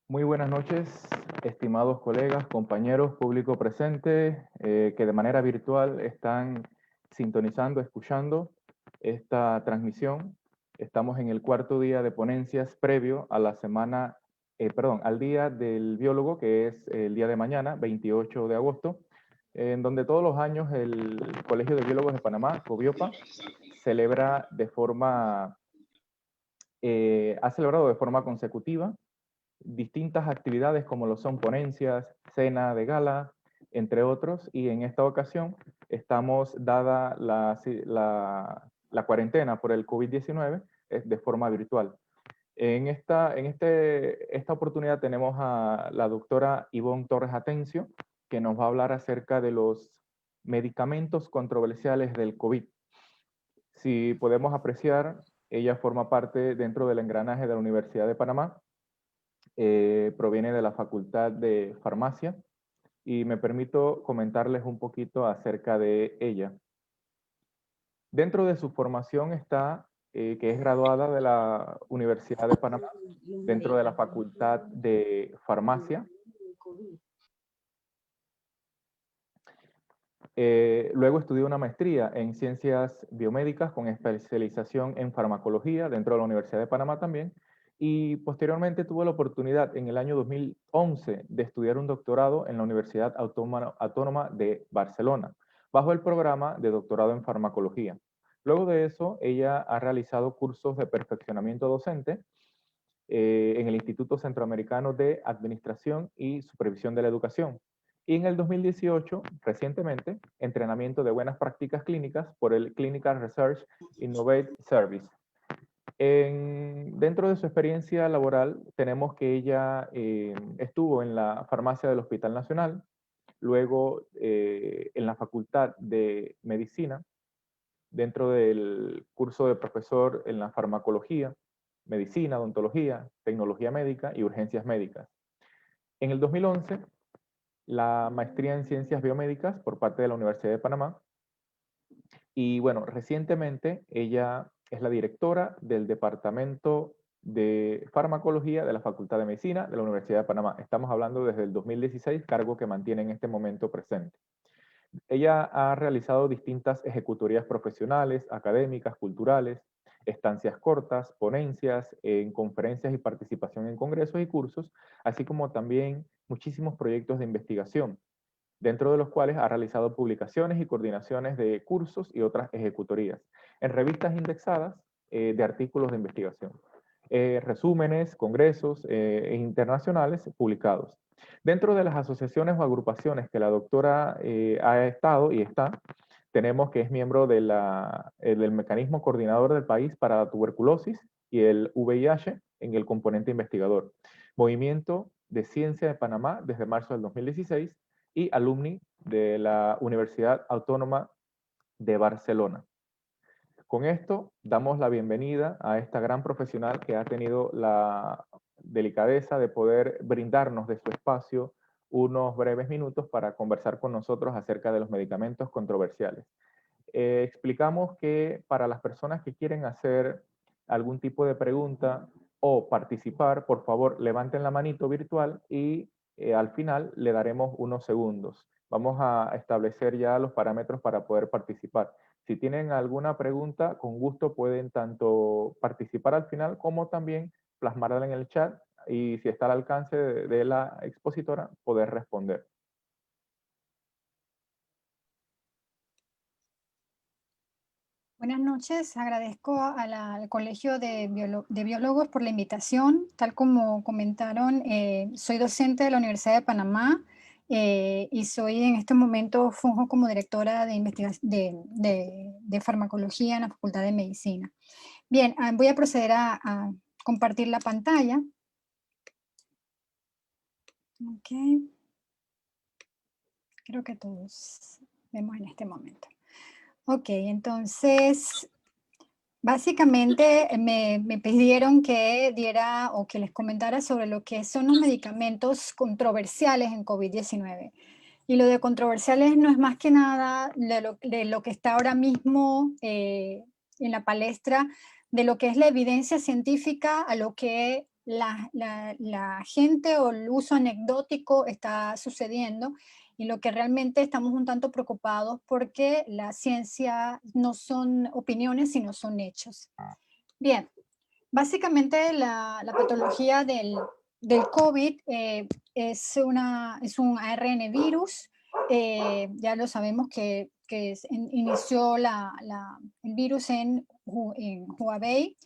Muy buenas noches, estimados colegas, compañeros, público presente, que de manera virtual están sintonizando, escuchando esta transmisión. Estamos en el cuarto día de ponencias previo a la semana, al día del biólogo, que es el día de mañana, 28 de agosto, en donde todos los años el Colegio de Biólogos de Panamá, COBIOPA, celebra de forma, ha celebrado de forma consecutiva distintas actividades como lo son ponencias, cena de gala, entre otros, y en esta ocasión estamos, dada la cuarentena por el COVID-19, de forma virtual. Esta oportunidad tenemos a la doctora Ivonne Torres Atencio, que nos va a hablar acerca de los medicamentos controversiales del COVID. Si podemos apreciar, ella forma parte dentro del engranaje de la Universidad de Panamá, proviene de la Facultad de Farmacia y me permito comentarles un poquito acerca de ella. Dentro de su formación está que es graduada de la Universidad de Panamá, dentro de la Facultad de Farmacia. Luego estudió una maestría en Ciencias Biomédicas con especialización en Farmacología dentro de la Universidad de Panamá también, y posteriormente tuvo la oportunidad en el año 2011 de estudiar un doctorado en la Universidad Autónoma de Barcelona, bajo el programa de doctorado en farmacología. Luego de eso, ella ha realizado cursos de perfeccionamiento docente en el Instituto Centroamericano de Administración y Supervisión de la Educación. Y en el 2018, recientemente, entrenamiento de buenas prácticas clínicas por el Clinical Research Innovate Service. Dentro de su experiencia laboral, tenemos que ella estuvo en la farmacia del Hospital Nacional, luego en la Facultad de Medicina, dentro del curso de profesor en la farmacología, medicina, odontología, tecnología médica y urgencias médicas. En el 2011, la maestría en ciencias biomédicas por parte de la Universidad de Panamá. Y bueno, recientemente ella es la directora del Departamento de Farmacología de la Facultad de Medicina de la Universidad de Panamá. Estamos hablando desde el 2016, cargo que mantiene en este momento presente. Ella ha realizado distintas ejecutorías profesionales, académicas, culturales, estancias cortas, ponencias en conferencias y participación en congresos y cursos, así como también muchísimos proyectos de investigación, dentro de los cuales ha realizado publicaciones y coordinaciones de cursos y otras ejecutorías en revistas indexadas de artículos de investigación, resúmenes, congresos internacionales publicados. Dentro de las asociaciones o agrupaciones que la doctora ha estado y está, tenemos que es miembro de del mecanismo coordinador del país para la tuberculosis y el VIH en el componente investigador. Movimiento de Ciencia de Panamá desde marzo del 2016 y alumni de la Universidad Autónoma de Barcelona. Con esto damos la bienvenida a esta gran profesional que ha tenido la delicadeza de poder brindarnos de su espacio unos breves minutos para conversar con nosotros acerca de los medicamentos controversiales. Explicamos que para las personas que quieren hacer algún tipo de pregunta o participar, por favor levanten la manito virtual y al final le daremos unos segundos. Vamos a establecer ya los parámetros para poder participar. Si tienen alguna pregunta, con gusto pueden tanto participar al final como también plasmarla en el chat y si está al alcance de la expositora, poder responder. Buenas noches, agradezco al Colegio de Biólogos por la invitación. Tal como comentaron, soy docente de la Universidad de Panamá y soy en este momento, funjo como directora de farmacología en la Facultad de Medicina. Bien, voy a proceder a compartir la pantalla. Ok, creo que todos vemos en este momento. Ok, entonces básicamente me pidieron que diera o que les comentara sobre lo que son los medicamentos controversiales en COVID-19. Y lo de controversiales no es más que nada de lo que está ahora mismo en la palestra, de lo que es la evidencia científica a lo que la gente o el uso anecdótico está sucediendo y lo que realmente estamos un tanto preocupados porque la ciencia no son opiniones, sino son hechos. Bien, básicamente la patología del COVID es un ARN virus. Ya lo sabemos que inició el virus en Huawei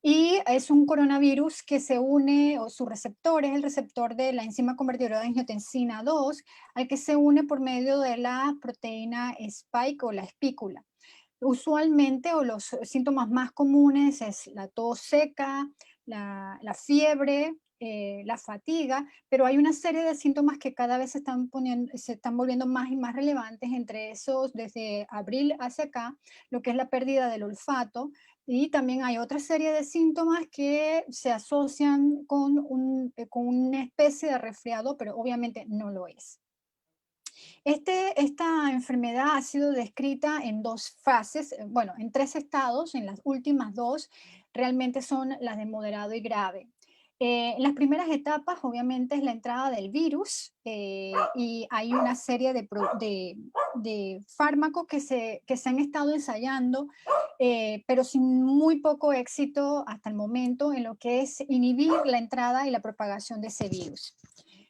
y es un coronavirus que se une, o su receptor es el receptor de la enzima convertidora de angiotensina 2, al que se une por medio de la proteína spike o la espícula. Usualmente, o los síntomas más comunes es la tos seca, la fiebre, la fatiga, pero hay una serie de síntomas que cada vez se están volviendo más y más relevantes, entre esos desde abril hacia acá, lo que es la pérdida del olfato, y también hay otra serie de síntomas que se asocian con una especie de resfriado, pero obviamente no lo es. Esta enfermedad ha sido descrita en dos fases, bueno, en tres estados, en las últimas dos realmente son las de moderado y grave. En las primeras etapas, obviamente, es la entrada del virus y hay una serie de fármacos que se han estado ensayando, pero sin muy poco éxito hasta el momento en lo que es inhibir la entrada y la propagación de ese virus.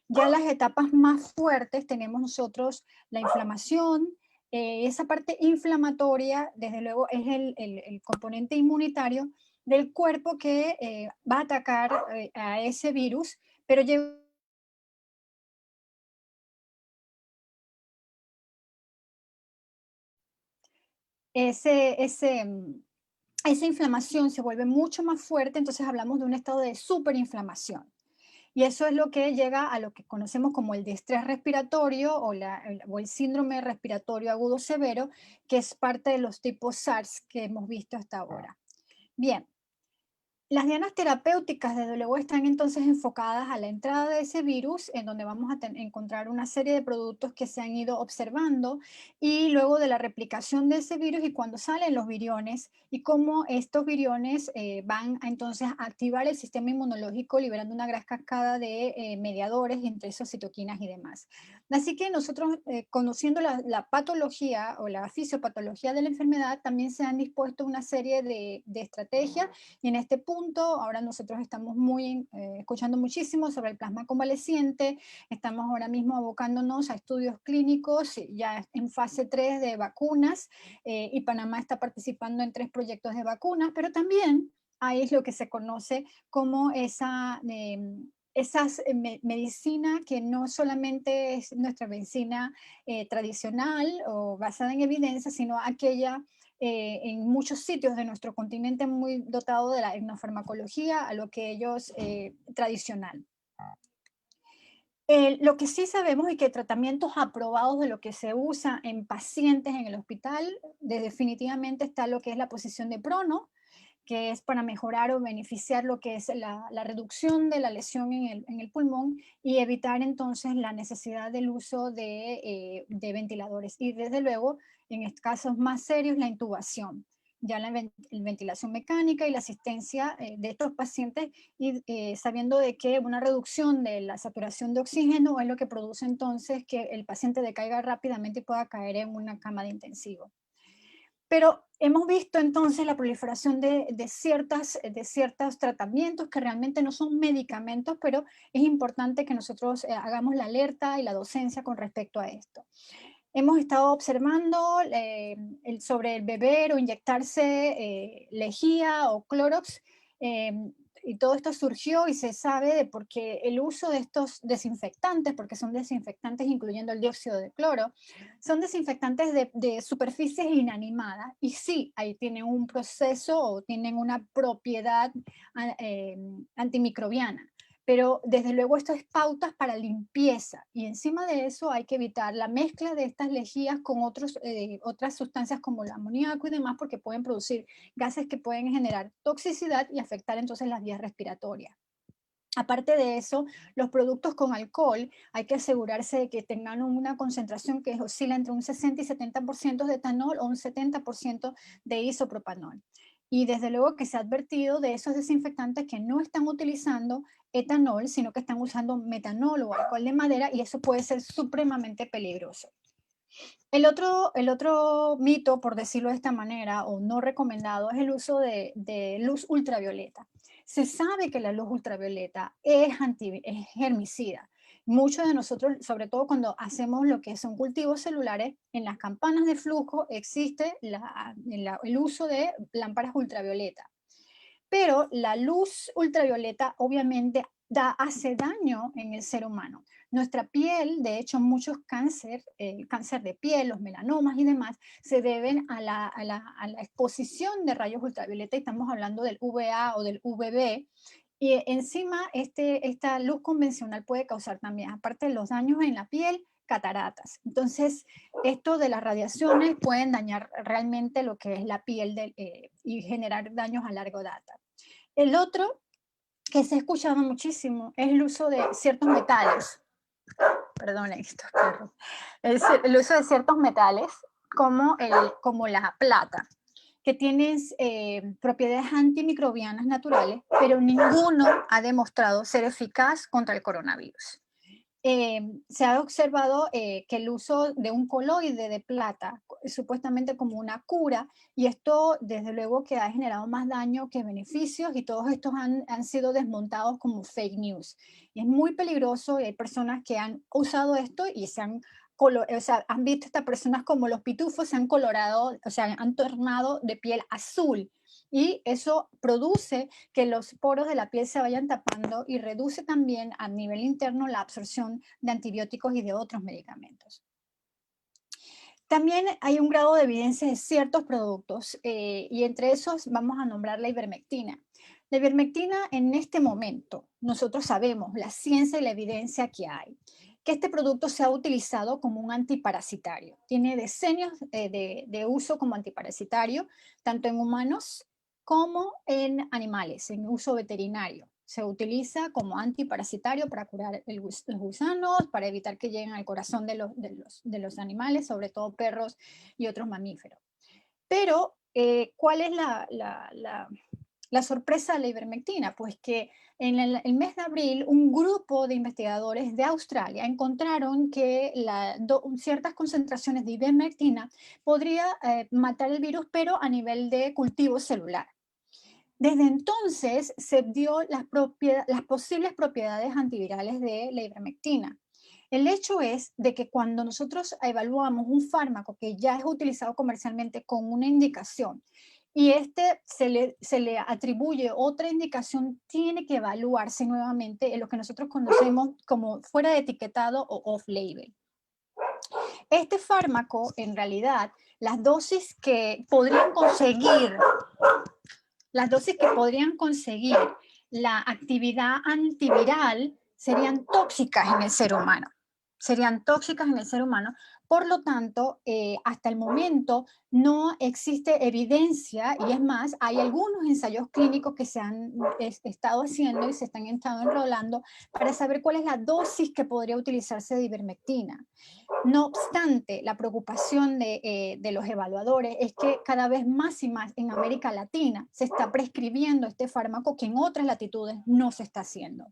Ya en las etapas más fuertes tenemos nosotros la inflamación. Esa parte inflamatoria, desde luego, es el componente inmunitario del cuerpo que va a atacar a ese virus, pero ese, ese, mm, esa inflamación se vuelve mucho más fuerte, entonces hablamos de un estado de superinflamación. Y eso es lo que llega a lo que conocemos como el distrés respiratorio o el síndrome respiratorio agudo severo, que es parte de los tipos SARS que hemos visto hasta ahora. Bien, las dianas terapéuticas, desde luego, están entonces enfocadas a la entrada de ese virus, en donde vamos a encontrar una serie de productos que se han ido observando, y luego de la replicación de ese virus y cuando salen los viriones, y cómo estos viriones van a entonces a activar el sistema inmunológico, liberando una gran cascada de mediadores, entre esos citoquinas y demás. Así que nosotros, conociendo la patología o la fisiopatología de la enfermedad, también se han dispuesto una serie de estrategias y en este punto, ahora nosotros estamos escuchando muchísimo sobre el plasma convaleciente, estamos ahora mismo abocándonos a estudios clínicos, ya en fase 3 de vacunas, y Panamá está participando en 3 proyectos de vacunas, pero también hay lo que se conoce como medicina que no solamente es nuestra medicina tradicional o basada en evidencia, sino aquella en muchos sitios de nuestro continente muy dotado de la etnofarmacología, a lo que ellos tradicional. Lo que sí sabemos es que tratamientos aprobados de lo que se usa en pacientes en el hospital, definitivamente está lo que es la posición de prono, que es para mejorar o beneficiar lo que es la reducción de la lesión en el pulmón y evitar entonces la necesidad del uso de ventiladores. Y desde luego, en casos más serios, la intubación, ya la ventilación mecánica y la asistencia de estos pacientes, y sabiendo de que una reducción de la saturación de oxígeno es lo que produce entonces que el paciente decaiga rápidamente y pueda caer en una cama de intensivo. Pero hemos visto entonces la proliferación de ciertos tratamientos que realmente no son medicamentos, pero es importante que nosotros hagamos la alerta y la docencia con respecto a esto. Hemos estado observando sobre el beber o inyectarse lejía o clorox, eh, y todo esto surgió y se sabe de por qué el uso de estos desinfectantes, porque son desinfectantes incluyendo el dióxido de cloro, son desinfectantes de superficies inanimadas y sí, ahí tienen un proceso o tienen una propiedad antimicrobiana, pero desde luego esto es pautas para limpieza y encima de eso hay que evitar la mezcla de estas lejías con otras sustancias como el amoníaco y demás, porque pueden producir gases que pueden generar toxicidad y afectar entonces las vías respiratorias. Aparte de eso, los productos con alcohol hay que asegurarse de que tengan una concentración que oscila entre un 60 y 70% de etanol o un 70% de isopropanol. Y desde luego que se ha advertido de esos desinfectantes que no están utilizando etanol, sino que están usando metanol o alcohol de madera, y eso puede ser supremamente peligroso. El otro mito, por decirlo de esta manera, o no recomendado, es el uso de luz ultravioleta. Se sabe que la luz ultravioleta es germicida. Muchos de nosotros, sobre todo cuando hacemos lo que son cultivos celulares, en las campanas de flujo existe el uso de lámparas ultravioleta. Pero la luz ultravioleta obviamente hace daño en el ser humano. Nuestra piel, de hecho, muchos cáncer, el cáncer de piel, los melanomas y demás, se deben a la exposición de rayos ultravioleta, y estamos hablando del UVA o del UVB. Y encima, esta luz convencional puede causar también, aparte de los daños en la piel, cataratas. Entonces, esto de las radiaciones pueden dañar realmente lo que es la piel y generar daños a larga data. El otro que se ha escuchado muchísimo es el uso de ciertos metales. Perdonen estos perros. El uso de ciertos metales como la plata, que tienen propiedades antimicrobianas naturales, pero ninguno ha demostrado ser eficaz contra el coronavirus. Se ha observado que el uso de un coloide de plata supuestamente como una cura, y esto desde luego que ha generado más daño que beneficios, y todos estos han sido desmontados como fake news. Y es muy peligroso, y hay personas que han usado esto y han visto a estas personas como los pitufos, se han colorado, o sea, han tornado de piel azul, y eso produce que los poros de la piel se vayan tapando y reduce también a nivel interno la absorción de antibióticos y de otros medicamentos. También hay un grado de evidencia de ciertos productos y entre esos vamos a nombrar la ivermectina. La ivermectina, en este momento, nosotros sabemos, la ciencia y la evidencia que hay, que este producto se ha utilizado como un antiparasitario. Tiene decenios de uso como antiparasitario, tanto en humanos como en animales, en uso veterinario. Se utiliza como antiparasitario para curar los gusanos, para evitar que lleguen al corazón de los animales, sobre todo perros y otros mamíferos. Pero, ¿cuál es la sorpresa de la ivermectina? Pues que en el mes de abril un grupo de investigadores de Australia encontraron que ciertas concentraciones de ivermectina podría matar el virus, pero a nivel de cultivo celular. Desde entonces se dio las posibles propiedades antivirales de la ivermectina. El hecho es de que cuando nosotros evaluamos un fármaco que ya es utilizado comercialmente con una indicación, y se le atribuye otra indicación, tiene que evaluarse nuevamente en lo que nosotros conocemos como fuera de etiquetado o off-label. Este fármaco, en realidad, las dosis que podrían conseguir la actividad antiviral serían tóxicas en el ser humano. Por lo tanto, hasta el momento no existe evidencia, y es más, hay algunos ensayos clínicos que se han estado haciendo y se están enrolando para saber cuál es la dosis que podría utilizarse de ivermectina. No obstante, la preocupación de los evaluadores es que cada vez más y más en América Latina se está prescribiendo este fármaco que en otras latitudes no se está haciendo.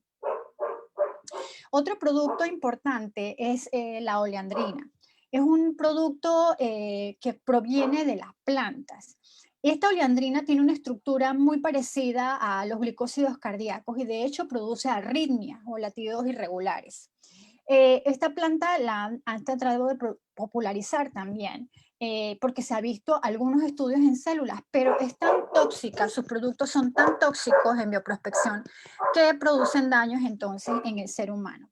Otro producto importante es la oleandrina. Es un producto que proviene de las plantas. Esta oleandrina tiene una estructura muy parecida a los glicósidos cardíacos y de hecho produce arritmias o latidos irregulares. Esta planta la han tratado de popularizar también, porque se ha visto algunos estudios en células, pero es tan tóxica, sus productos son tan tóxicos en bioprospección que producen daños entonces en el ser humano.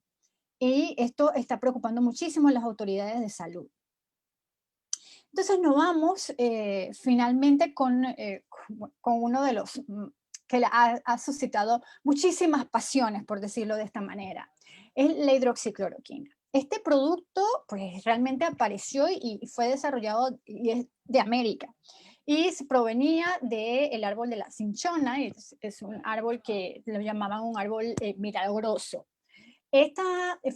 Y esto está preocupando muchísimo a las autoridades de salud. Entonces nos vamos finalmente con uno de los que ha suscitado muchísimas pasiones, por decirlo de esta manera, es la hidroxicloroquina. Este producto pues realmente apareció y fue desarrollado y es de América, y provenía del árbol de la cinchona. Es un árbol que lo llamaban un árbol milagroso. Esta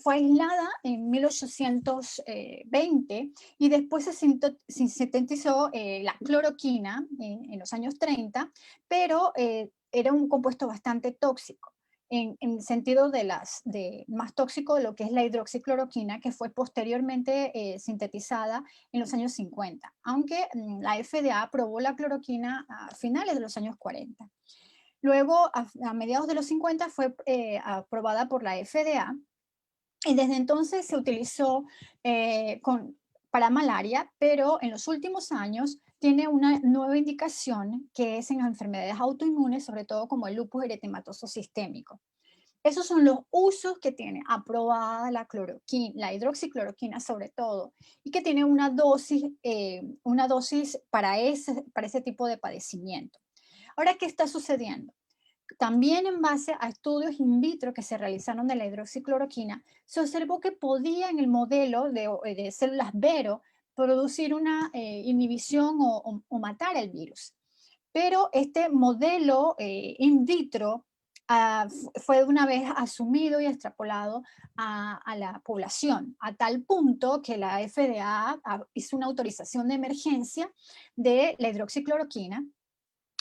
fue aislada en 1820 y después se sintetizó la cloroquina en los años 30, pero era un compuesto bastante tóxico, en el sentido de más tóxico de lo que es la hidroxicloroquina, que fue posteriormente sintetizada en los años 50, aunque la FDA aprobó la cloroquina a finales de los años 40. Luego, a mediados de los 50, fue aprobada por la FDA y desde entonces se utilizó para malaria, pero en los últimos años tiene una nueva indicación que es en las enfermedades autoinmunes, sobre todo como el lupus eritematoso sistémico. Esos son los usos que tiene aprobada la cloroquina, la hidroxicloroquina sobre todo, y que tiene una dosis para ese tipo de padecimiento. Ahora, ¿qué está sucediendo? También en base a estudios in vitro que se realizaron de la hidroxicloroquina, se observó que podía en el modelo de células Vero producir una inhibición o matar el virus. Pero este modelo in vitro fue de una vez asumido y extrapolado a la población, a tal punto que la FDA hizo una autorización de emergencia de la hidroxicloroquina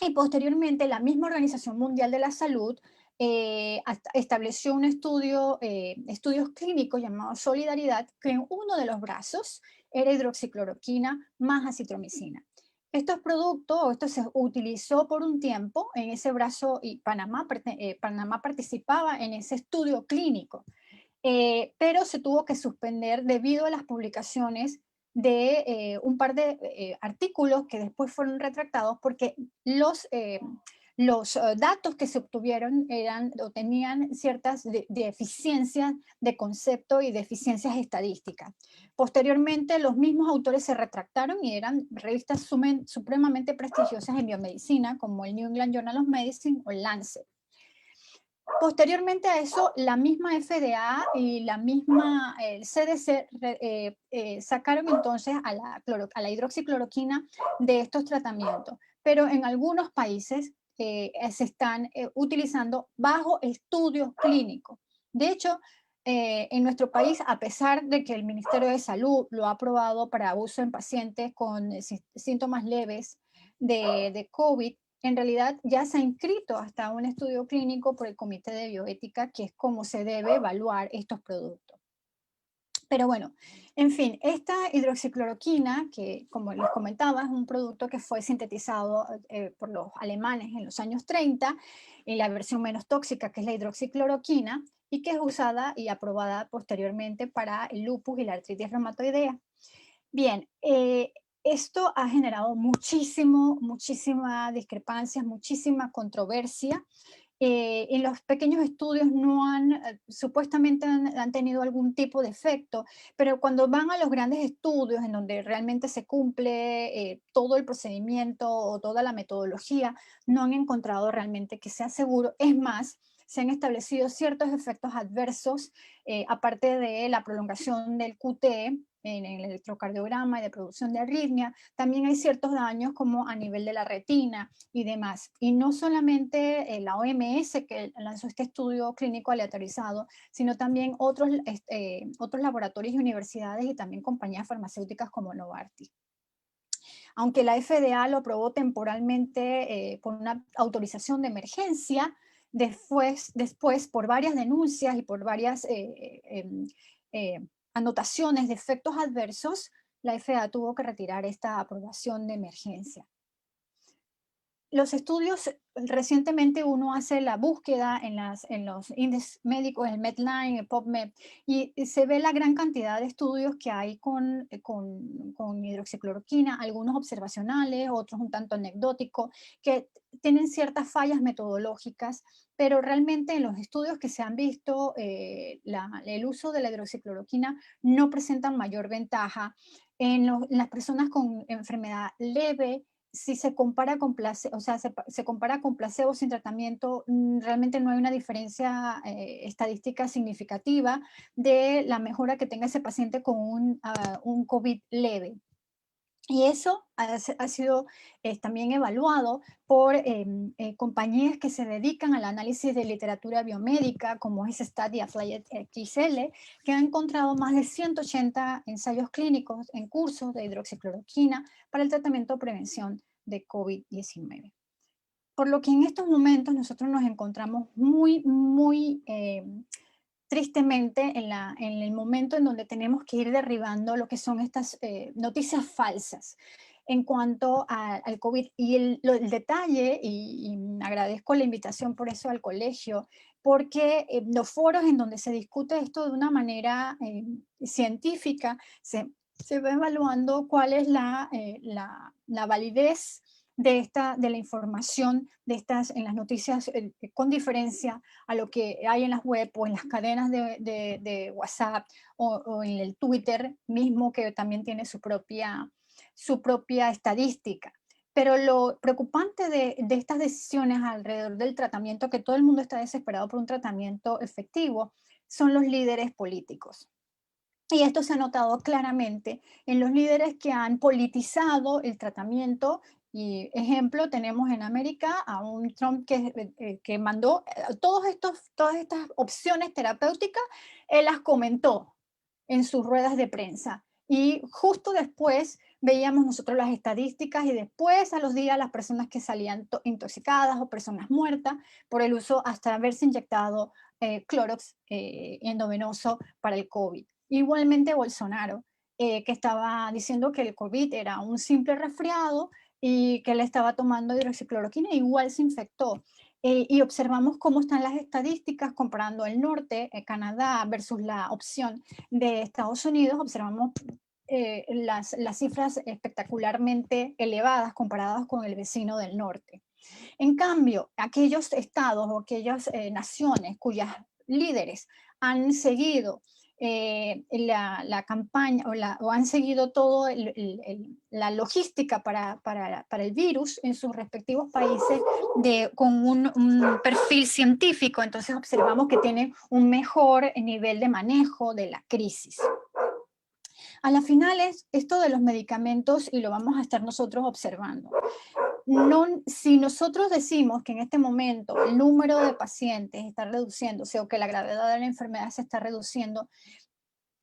y posteriormente la misma Organización Mundial de la Salud estableció un estudios clínicos llamado Solidaridad, que en uno de los brazos era hidroxicloroquina más acitromicina. Estos productos, o esto se utilizó por un tiempo en ese brazo y Panamá participaba en ese estudio clínico, pero se tuvo que suspender debido a las publicaciones de un par de artículos que después fueron retractados porque los datos que se obtuvieron tenían ciertas deficiencias de concepto y deficiencias estadísticas. Posteriormente, los mismos autores se retractaron y eran revistas supremamente prestigiosas en biomedicina, como el New England Journal of Medicine o el Lancet. Posteriormente a eso, la misma FDA y el CDC sacaron entonces a la hidroxicloroquina de estos tratamientos, pero en algunos países se están utilizando bajo estudios clínicos. De hecho, en nuestro país, a pesar de que el Ministerio de Salud lo ha aprobado para uso en pacientes con síntomas leves de COVID, en realidad ya se ha inscrito hasta un estudio clínico por el Comité de Bioética, que es cómo se debe evaluar estos productos. Pero bueno, en fin, esta hidroxicloroquina, que como les comentaba, es un producto que fue sintetizado por los alemanes en los años 30, en la versión menos tóxica, que es la hidroxicloroquina, y que es usada y aprobada posteriormente para el lupus y la artritis reumatoidea. Bien, esto ha generado muchísimas discrepancias, muchísima controversia. En los pequeños estudios supuestamente han tenido algún tipo de efecto, pero cuando van a los grandes estudios en donde realmente se cumple todo el procedimiento o toda la metodología, no han encontrado realmente que sea seguro. Es más, se han establecido ciertos efectos adversos, aparte de la prolongación del QT en el electrocardiograma y de producción de arritmia, también hay ciertos daños como a nivel de la retina y demás. Y no solamente la OMS que lanzó este estudio clínico aleatorizado, sino también otros laboratorios y universidades y también compañías farmacéuticas como Novartis. Aunque la FDA lo aprobó temporalmente por una autorización de emergencia, después por varias denuncias y por varias anotaciones de efectos adversos, la FDA tuvo que retirar esta aprobación de emergencia. Los estudios, recientemente uno hace la búsqueda en los índices médicos, el Medline, el PubMed, y se ve la gran cantidad de estudios que hay con hidroxicloroquina, algunos observacionales, otros un tanto anecdóticos, que tienen ciertas fallas metodológicas, pero realmente en los estudios que se han visto, el uso de la hidroxicloroquina no presentan mayor ventaja. En las personas con enfermedad leve, si se compara con placebo, o sea, se compara con placebo sin tratamiento, realmente no hay una diferencia estadística significativa de la mejora que tenga ese paciente con un COVID leve. Y eso ha sido también evaluado por compañías que se dedican al análisis de literatura biomédica, como es Study Applied XL, que ha encontrado más de 180 ensayos clínicos en cursos de hidroxicloroquina para el tratamiento o prevención de COVID-19. Por lo que en estos momentos nosotros nos encontramos muy tristemente en el momento en donde tenemos que ir derribando lo que son estas noticias falsas en cuanto al COVID. Y el detalle, y agradezco la invitación por eso al colegio, porque los foros en donde se discute esto de una manera científica, se va evaluando cuál es la validez de la información de estas en las noticias con diferencia a lo que hay en las web o en las cadenas de WhatsApp o en el Twitter mismo, que también tiene su propia estadística. Pero lo preocupante de estas decisiones alrededor del tratamiento, que todo el mundo está desesperado por un tratamiento efectivo, son los líderes políticos. Y esto se ha notado claramente en los líderes que han politizado el tratamiento. Y ejemplo, tenemos en América a un Trump que mandó todas estas opciones terapéuticas, él las comentó en sus ruedas de prensa. Y justo después veíamos nosotros las estadísticas y después a los días las personas que salían intoxicadas o personas muertas por el uso hasta haberse inyectado Clorox endovenoso para el COVID. Igualmente Bolsonaro, que estaba diciendo que el COVID era un simple resfriado y que él estaba tomando hidroxicloroquina, igual se infectó. Y observamos cómo están las estadísticas comparando el norte, Canadá, versus la opción de Estados Unidos. Observamos las cifras espectacularmente elevadas comparadas con el vecino del norte. En cambio, aquellos estados o aquellas naciones cuyas líderes han seguido la campaña o han seguido todo la logística para el virus en sus respectivos países con un perfil científico, entonces observamos que tienen un mejor nivel de manejo de la crisis. A las finales, esto de los medicamentos, y lo vamos a estar nosotros observando, no, si nosotros decimos que en este momento el número de pacientes está reduciéndose o que la gravedad de la enfermedad se está reduciendo,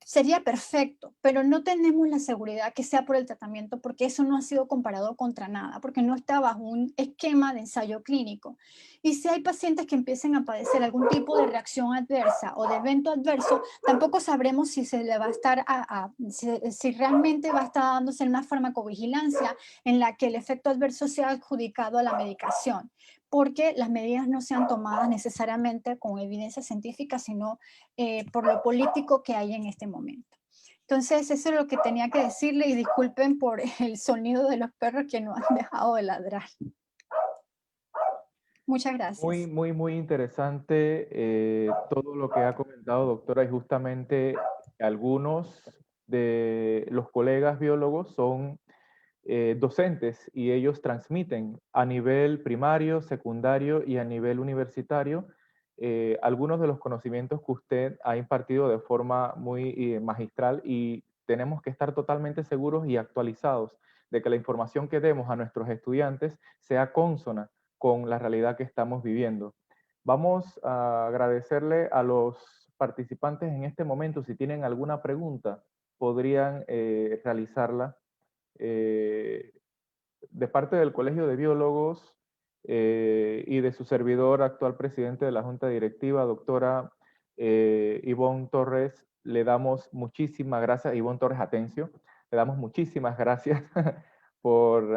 sería perfecto, pero no tenemos la seguridad que sea por el tratamiento porque eso no ha sido comparado contra nada, porque no está bajo un esquema de ensayo clínico. Y si hay pacientes que empiecen a padecer algún tipo de reacción adversa o de evento adverso, tampoco sabremos si se le va a estar si realmente va a estar dándose una farmacovigilancia en la que el efecto adverso sea adjudicado a la medicación, porque las medidas no sean tomadas necesariamente con evidencia científica, sino por lo político que hay en este momento. Entonces, eso es lo que tenía que decirle y disculpen por el sonido de los perros que no han dejado de ladrar. Muchas Muy, gracias. muy, muy interesante todo lo que ha comentado, doctora, y justamente algunos de los colegas biólogos son docentes y ellos transmiten a nivel primario, secundario y a nivel universitario algunos de los conocimientos que usted ha impartido de forma muy magistral, y tenemos que estar totalmente seguros y actualizados de que la información que demos a nuestros estudiantes sea consona con la realidad que estamos viviendo. Vamos a agradecerle a los participantes en este momento. Si tienen alguna pregunta, podrían realizarla. Eh, de parte del Colegio de Biólogos y de su servidor, actual presidente de la Junta Directiva, doctora Ivonne Torres, le damos muchísimas gracias, Ivonne Torres Atencio, le damos muchísimas gracias por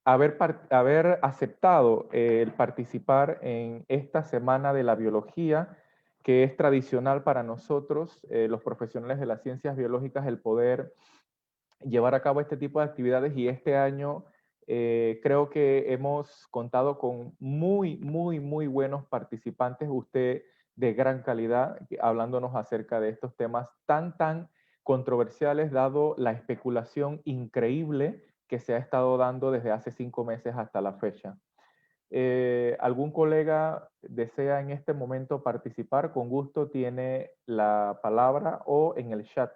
haber aceptado el participar en esta Semana de la Biología, que es tradicional para nosotros, los profesionales de las ciencias biológicas, el poder llevar a cabo este tipo de actividades, y este año creo que hemos contado con muy, muy, muy buenos participantes, usted de gran calidad, hablándonos acerca de estos temas tan controversiales, dado la especulación increíble que se ha estado dando desde hace 5 meses hasta la fecha. ¿Algún colega desea en este momento participar? Con gusto tiene la palabra, o en el chat.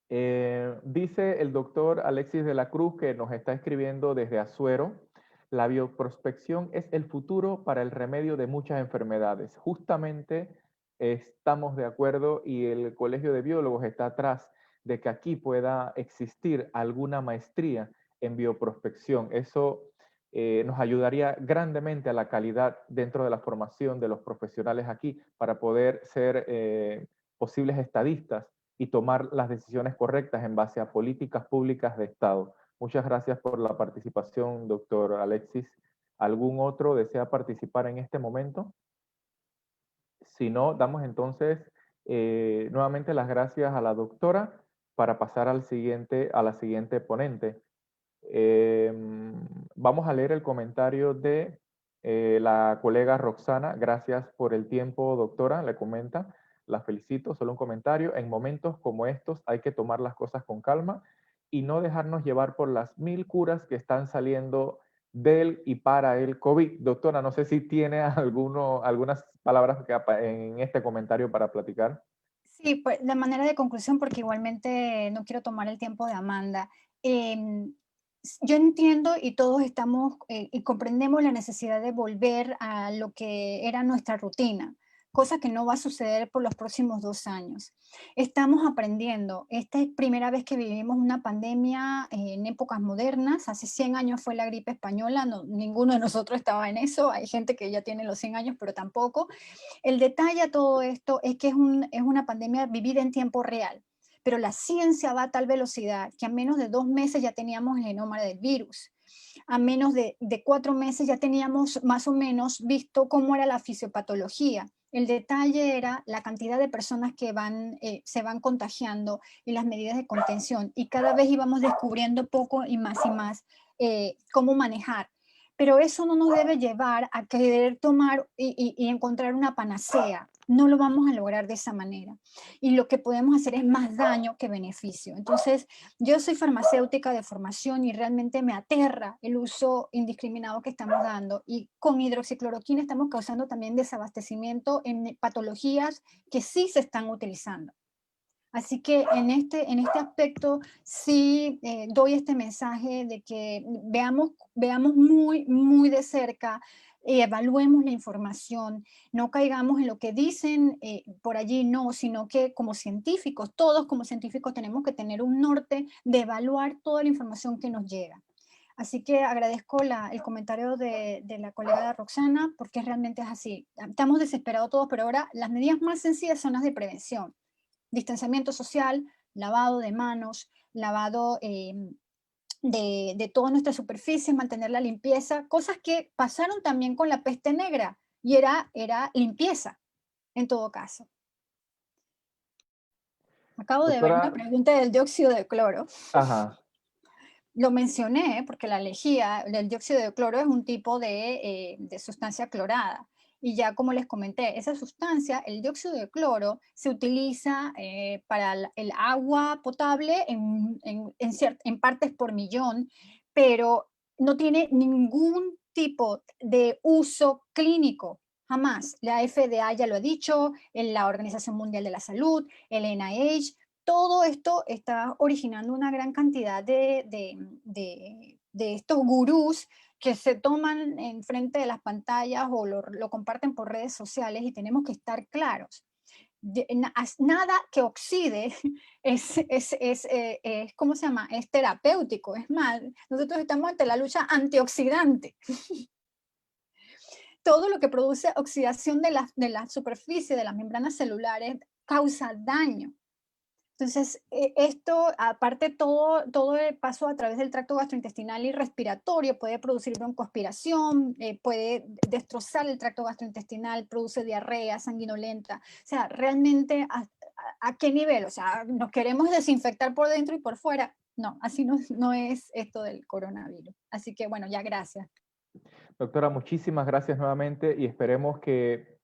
Dice el doctor Alexis de la Cruz, que nos está escribiendo desde Azuero: la bioprospección es el futuro para el remedio de muchas enfermedades. Justamente estamos de acuerdo y el Colegio de Biólogos está atrás de que aquí pueda existir alguna maestría en bioprospección. Eso nos ayudaría grandemente a la calidad dentro de la formación de los profesionales aquí para poder ser posibles estadistas y tomar las decisiones correctas en base a políticas públicas de Estado. Muchas gracias por la participación, doctor Alexis. ¿Algún otro desea participar en este momento? Si no, damos entonces nuevamente las gracias a la doctora para pasar a la siguiente ponente. Eh, Vamos a leer el comentario de la colega Roxana. Gracias por el tiempo, doctora, le comenta. La felicito, solo un comentario. En momentos como estos hay que tomar las cosas con calma y no dejarnos llevar por las 1000 curas que están saliendo del y para el COVID. Doctora, no sé si tiene algunas palabras en este comentario para platicar. Sí, pues de manera de conclusión, porque igualmente no quiero tomar el tiempo de Amanda. Yo entiendo y todos estamos y comprendemos la necesidad de volver a lo que era nuestra rutina, cosa que no va a suceder por los próximos 2 años. Estamos aprendiendo. Esta es primera vez que vivimos una pandemia en épocas modernas. Hace 100 años fue la gripe española, ninguno de nosotros estaba en eso. Hay gente que ya tiene los 100 años, pero tampoco. El detalle a todo esto es que es una pandemia vivida en tiempo real, pero la ciencia va a tal velocidad que a menos de 2 meses ya teníamos el genoma del virus. A menos de 4 meses ya teníamos más o menos visto cómo era la fisiopatología. El detalle era la cantidad de personas que se van contagiando y las medidas de contención. Y cada vez íbamos descubriendo poco y más cómo manejar. Pero eso no nos debe llevar a querer tomar y encontrar una panacea. No lo vamos a lograr de esa manera. Y lo que podemos hacer es más daño que beneficio. Entonces, yo soy farmacéutica de formación y realmente me aterra el uso indiscriminado que estamos dando. Y con hidroxicloroquina estamos causando también desabastecimiento en patologías que sí se están utilizando. Así que en este aspecto sí doy este mensaje de que veamos muy, muy de cerca, evaluemos la información, no caigamos en lo que dicen por allí, no, sino que como científicos, todos como científicos tenemos que tener un norte de evaluar toda la información que nos llega. Así que agradezco el comentario de la colega Roxana, porque realmente es así. Estamos desesperados todos, pero ahora las medidas más sencillas son las de prevención: distanciamiento social, lavado de manos, lavado de todas nuestras superficies, mantener la limpieza, cosas que pasaron también con la peste negra y era limpieza en todo caso. Acabo de ver una Doctora, pregunta del dióxido de cloro. ajá. Lo mencioné porque la lejía del dióxido de cloro es un tipo de sustancia clorada. Y ya como les comenté, esa sustancia, el dióxido de cloro, se utiliza para el agua potable en partes por millón, pero no tiene ningún tipo de uso clínico, jamás. La FDA ya lo ha dicho, la Organización Mundial de la Salud, el NIH, todo esto está originando una gran cantidad de estos gurús que se toman en frente de las pantallas o lo comparten por redes sociales, y tenemos que estar claros. Nada que oxide ¿cómo se llama? Es terapéutico. Es más, nosotros estamos ante la lucha antioxidante. Todo lo que produce oxidación de la superficie, de las membranas celulares, causa daño. Entonces, esto, aparte, todo el paso a través del tracto gastrointestinal y respiratorio puede producir broncoaspiración, puede destrozar el tracto gastrointestinal, produce diarrea sanguinolenta. O sea, realmente, ¿a qué nivel? O sea, ¿nos queremos desinfectar por dentro y por fuera? No, así no es esto del coronavirus. Así que, bueno, ya gracias. Doctora, muchísimas gracias nuevamente y esperemos que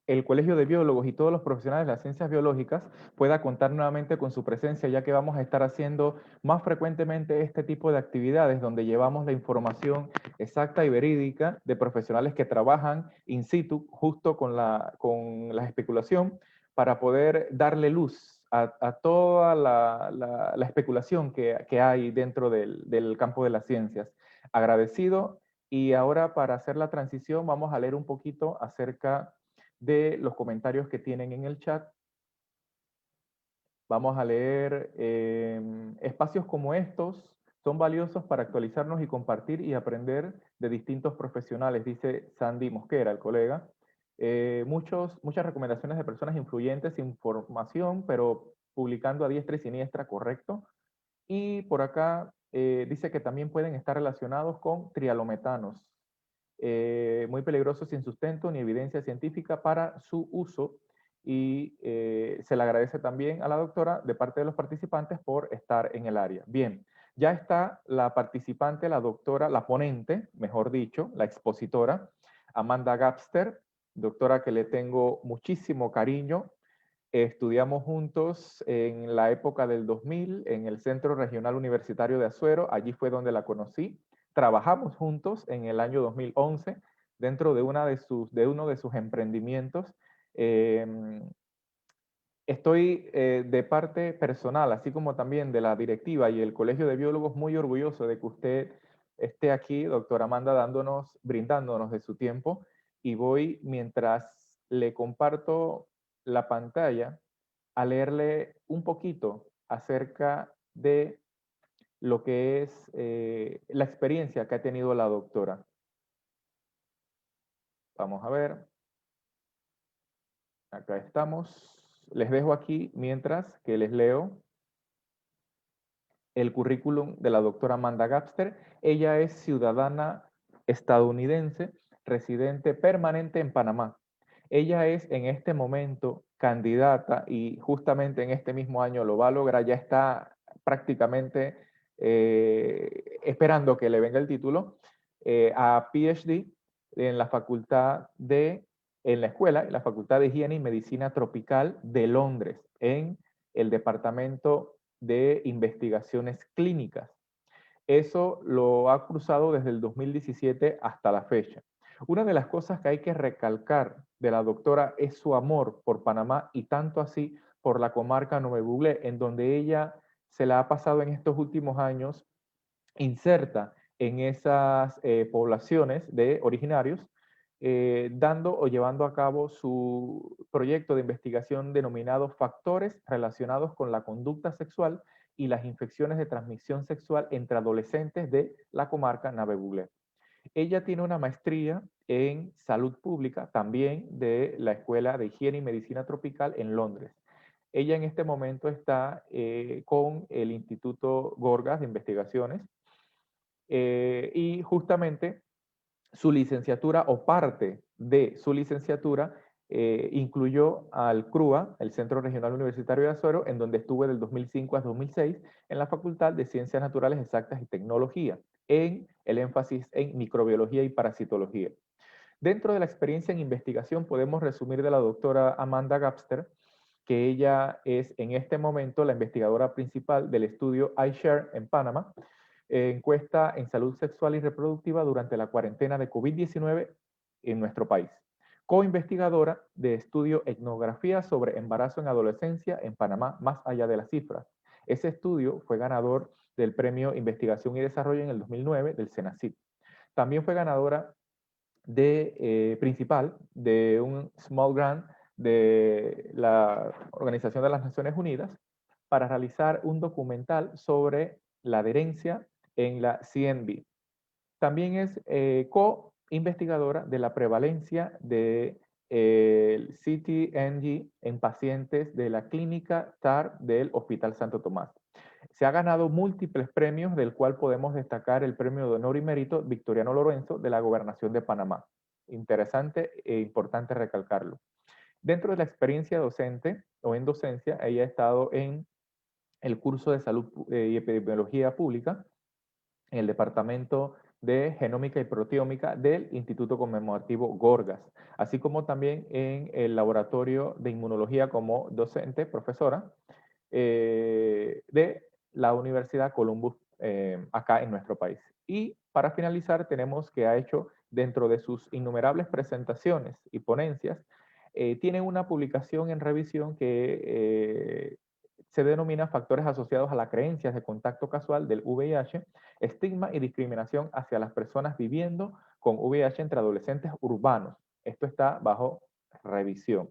el Colegio de Biólogos y todos los profesionales de las ciencias biológicas pueda contar nuevamente con su presencia, ya que vamos a estar haciendo más frecuentemente este tipo de actividades donde llevamos la información exacta y verídica de profesionales que trabajan in situ justo con la especulación para poder darle luz a toda la especulación que hay dentro del campo de las ciencias. Agradecido. Y ahora, para hacer la transición, vamos a leer un poquito acerca de los comentarios que tienen en el chat. Vamos a leer: espacios como estos son valiosos para actualizarnos y compartir y aprender de distintos profesionales, dice Sandy Mosquera, el colega. Muchas recomendaciones de personas influyentes, información, pero publicando a diestra y siniestra, correcto. Y por acá dice que también pueden estar relacionados con trialometanos, muy peligrosos, sin sustento ni evidencia científica para su uso. Y se le agradece también a la doctora de parte de los participantes por estar en el área. Bien, ya está la participante, la doctora, la ponente, mejor dicho, la expositora, Amanda Gapster, doctora que le tengo muchísimo cariño. Estudiamos juntos en la época del 2000 en el Centro Regional Universitario de Azuero. Allí fue donde la conocí. Trabajamos juntos en el año 2011 dentro de uno de sus emprendimientos. Eh, Estoy de parte personal, así como también de la directiva y el Colegio de Biólogos, muy orgulloso de que usted esté aquí, doctora Amanda, brindándonos de su tiempo. Y voy, mientras le comparto la pantalla, a leerle un poquito acerca de lo que es la experiencia que ha tenido la doctora. Vamos a ver. Acá estamos. Les dejo aquí mientras que les leo el currículum de la doctora Amanda Gapster. Ella es ciudadana estadounidense, residente permanente en Panamá. Ella es en este momento candidata y justamente en este mismo año lo va a lograr, ya está prácticamente esperando que le venga el título, a PhD en la en la Facultad de Higiene y Medicina Tropical de Londres, en el Departamento de Investigaciones Clínicas. Eso lo ha cruzado desde el 2017 hasta la fecha. Una de las cosas que hay que recalcar de la doctora es su amor por Panamá y tanto así por la comarca Nuevo Buglé, en donde ella se la ha pasado en estos últimos años inserta en esas poblaciones de originarios, dando o llevando a cabo su proyecto de investigación denominado Factores relacionados con la conducta sexual y las infecciones de transmisión sexual entre adolescentes de la comarca Nave Buglé. Ella tiene una maestría en salud pública, también de la Escuela de Higiene y Medicina Tropical en Londres. Ella en este momento está con el Instituto Gorgas de Investigaciones, y justamente su licenciatura o parte de su licenciatura incluyó al CRUA, el Centro Regional Universitario de Azuero, en donde estuve del 2005 a 2006 en la Facultad de Ciencias Naturales Exactas y Tecnología, en el énfasis en microbiología y parasitología. Dentro de la experiencia en investigación podemos resumir de la doctora Amanda Gapster que ella es en este momento la investigadora principal del estudio iShare en Panamá, encuesta en salud sexual y reproductiva durante la cuarentena de COVID-19 en nuestro país. Co-investigadora de estudio Etnografía sobre embarazo en adolescencia en Panamá, más allá de las cifras. Ese estudio fue ganador del Premio Investigación y Desarrollo en el 2009 del CENACYT. También fue ganadora principal de un small grant de la Organización de las Naciones Unidas para realizar un documental sobre la adherencia en la CNV. También es co-investigadora de la prevalencia de CTNG en pacientes de la clínica TAR del Hospital Santo Tomás. Se ha ganado múltiples premios, del cual podemos destacar el premio de honor y mérito Victoriano Lorenzo de la Gobernación de Panamá. Interesante e importante recalcarlo. Dentro de la experiencia docente o en docencia, ella ha estado en el curso de salud y epidemiología pública en el departamento de genómica y proteómica del Instituto Conmemorativo Gorgas, así como también en el laboratorio de inmunología como docente, profesora, de la Universidad Columbus acá en nuestro país. Y para finalizar, tenemos que ha hecho dentro de sus innumerables presentaciones y ponencias, tiene una publicación en revisión que se denomina factores asociados a las creencias de contacto casual del VIH, estigma y discriminación hacia las personas viviendo con VIH entre adolescentes urbanos. Esto está bajo revisión.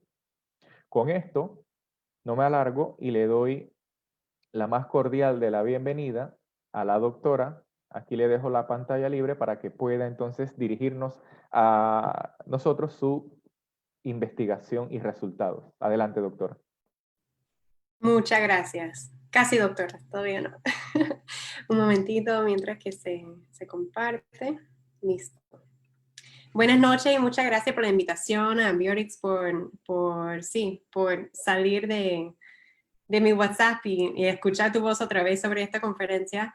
Con esto, no me alargo y le doy la más cordial de la bienvenida a la doctora. Aquí le dejo la pantalla libre para que pueda entonces dirigirnos a nosotros su investigación y resultados. Adelante, doctora. Muchas gracias. Casi doctora, todavía no. Un momentito mientras que se comparte. Listo. Buenas noches y muchas gracias por la invitación a Biorix por salir de mi WhatsApp y escuchar tu voz otra vez sobre esta conferencia.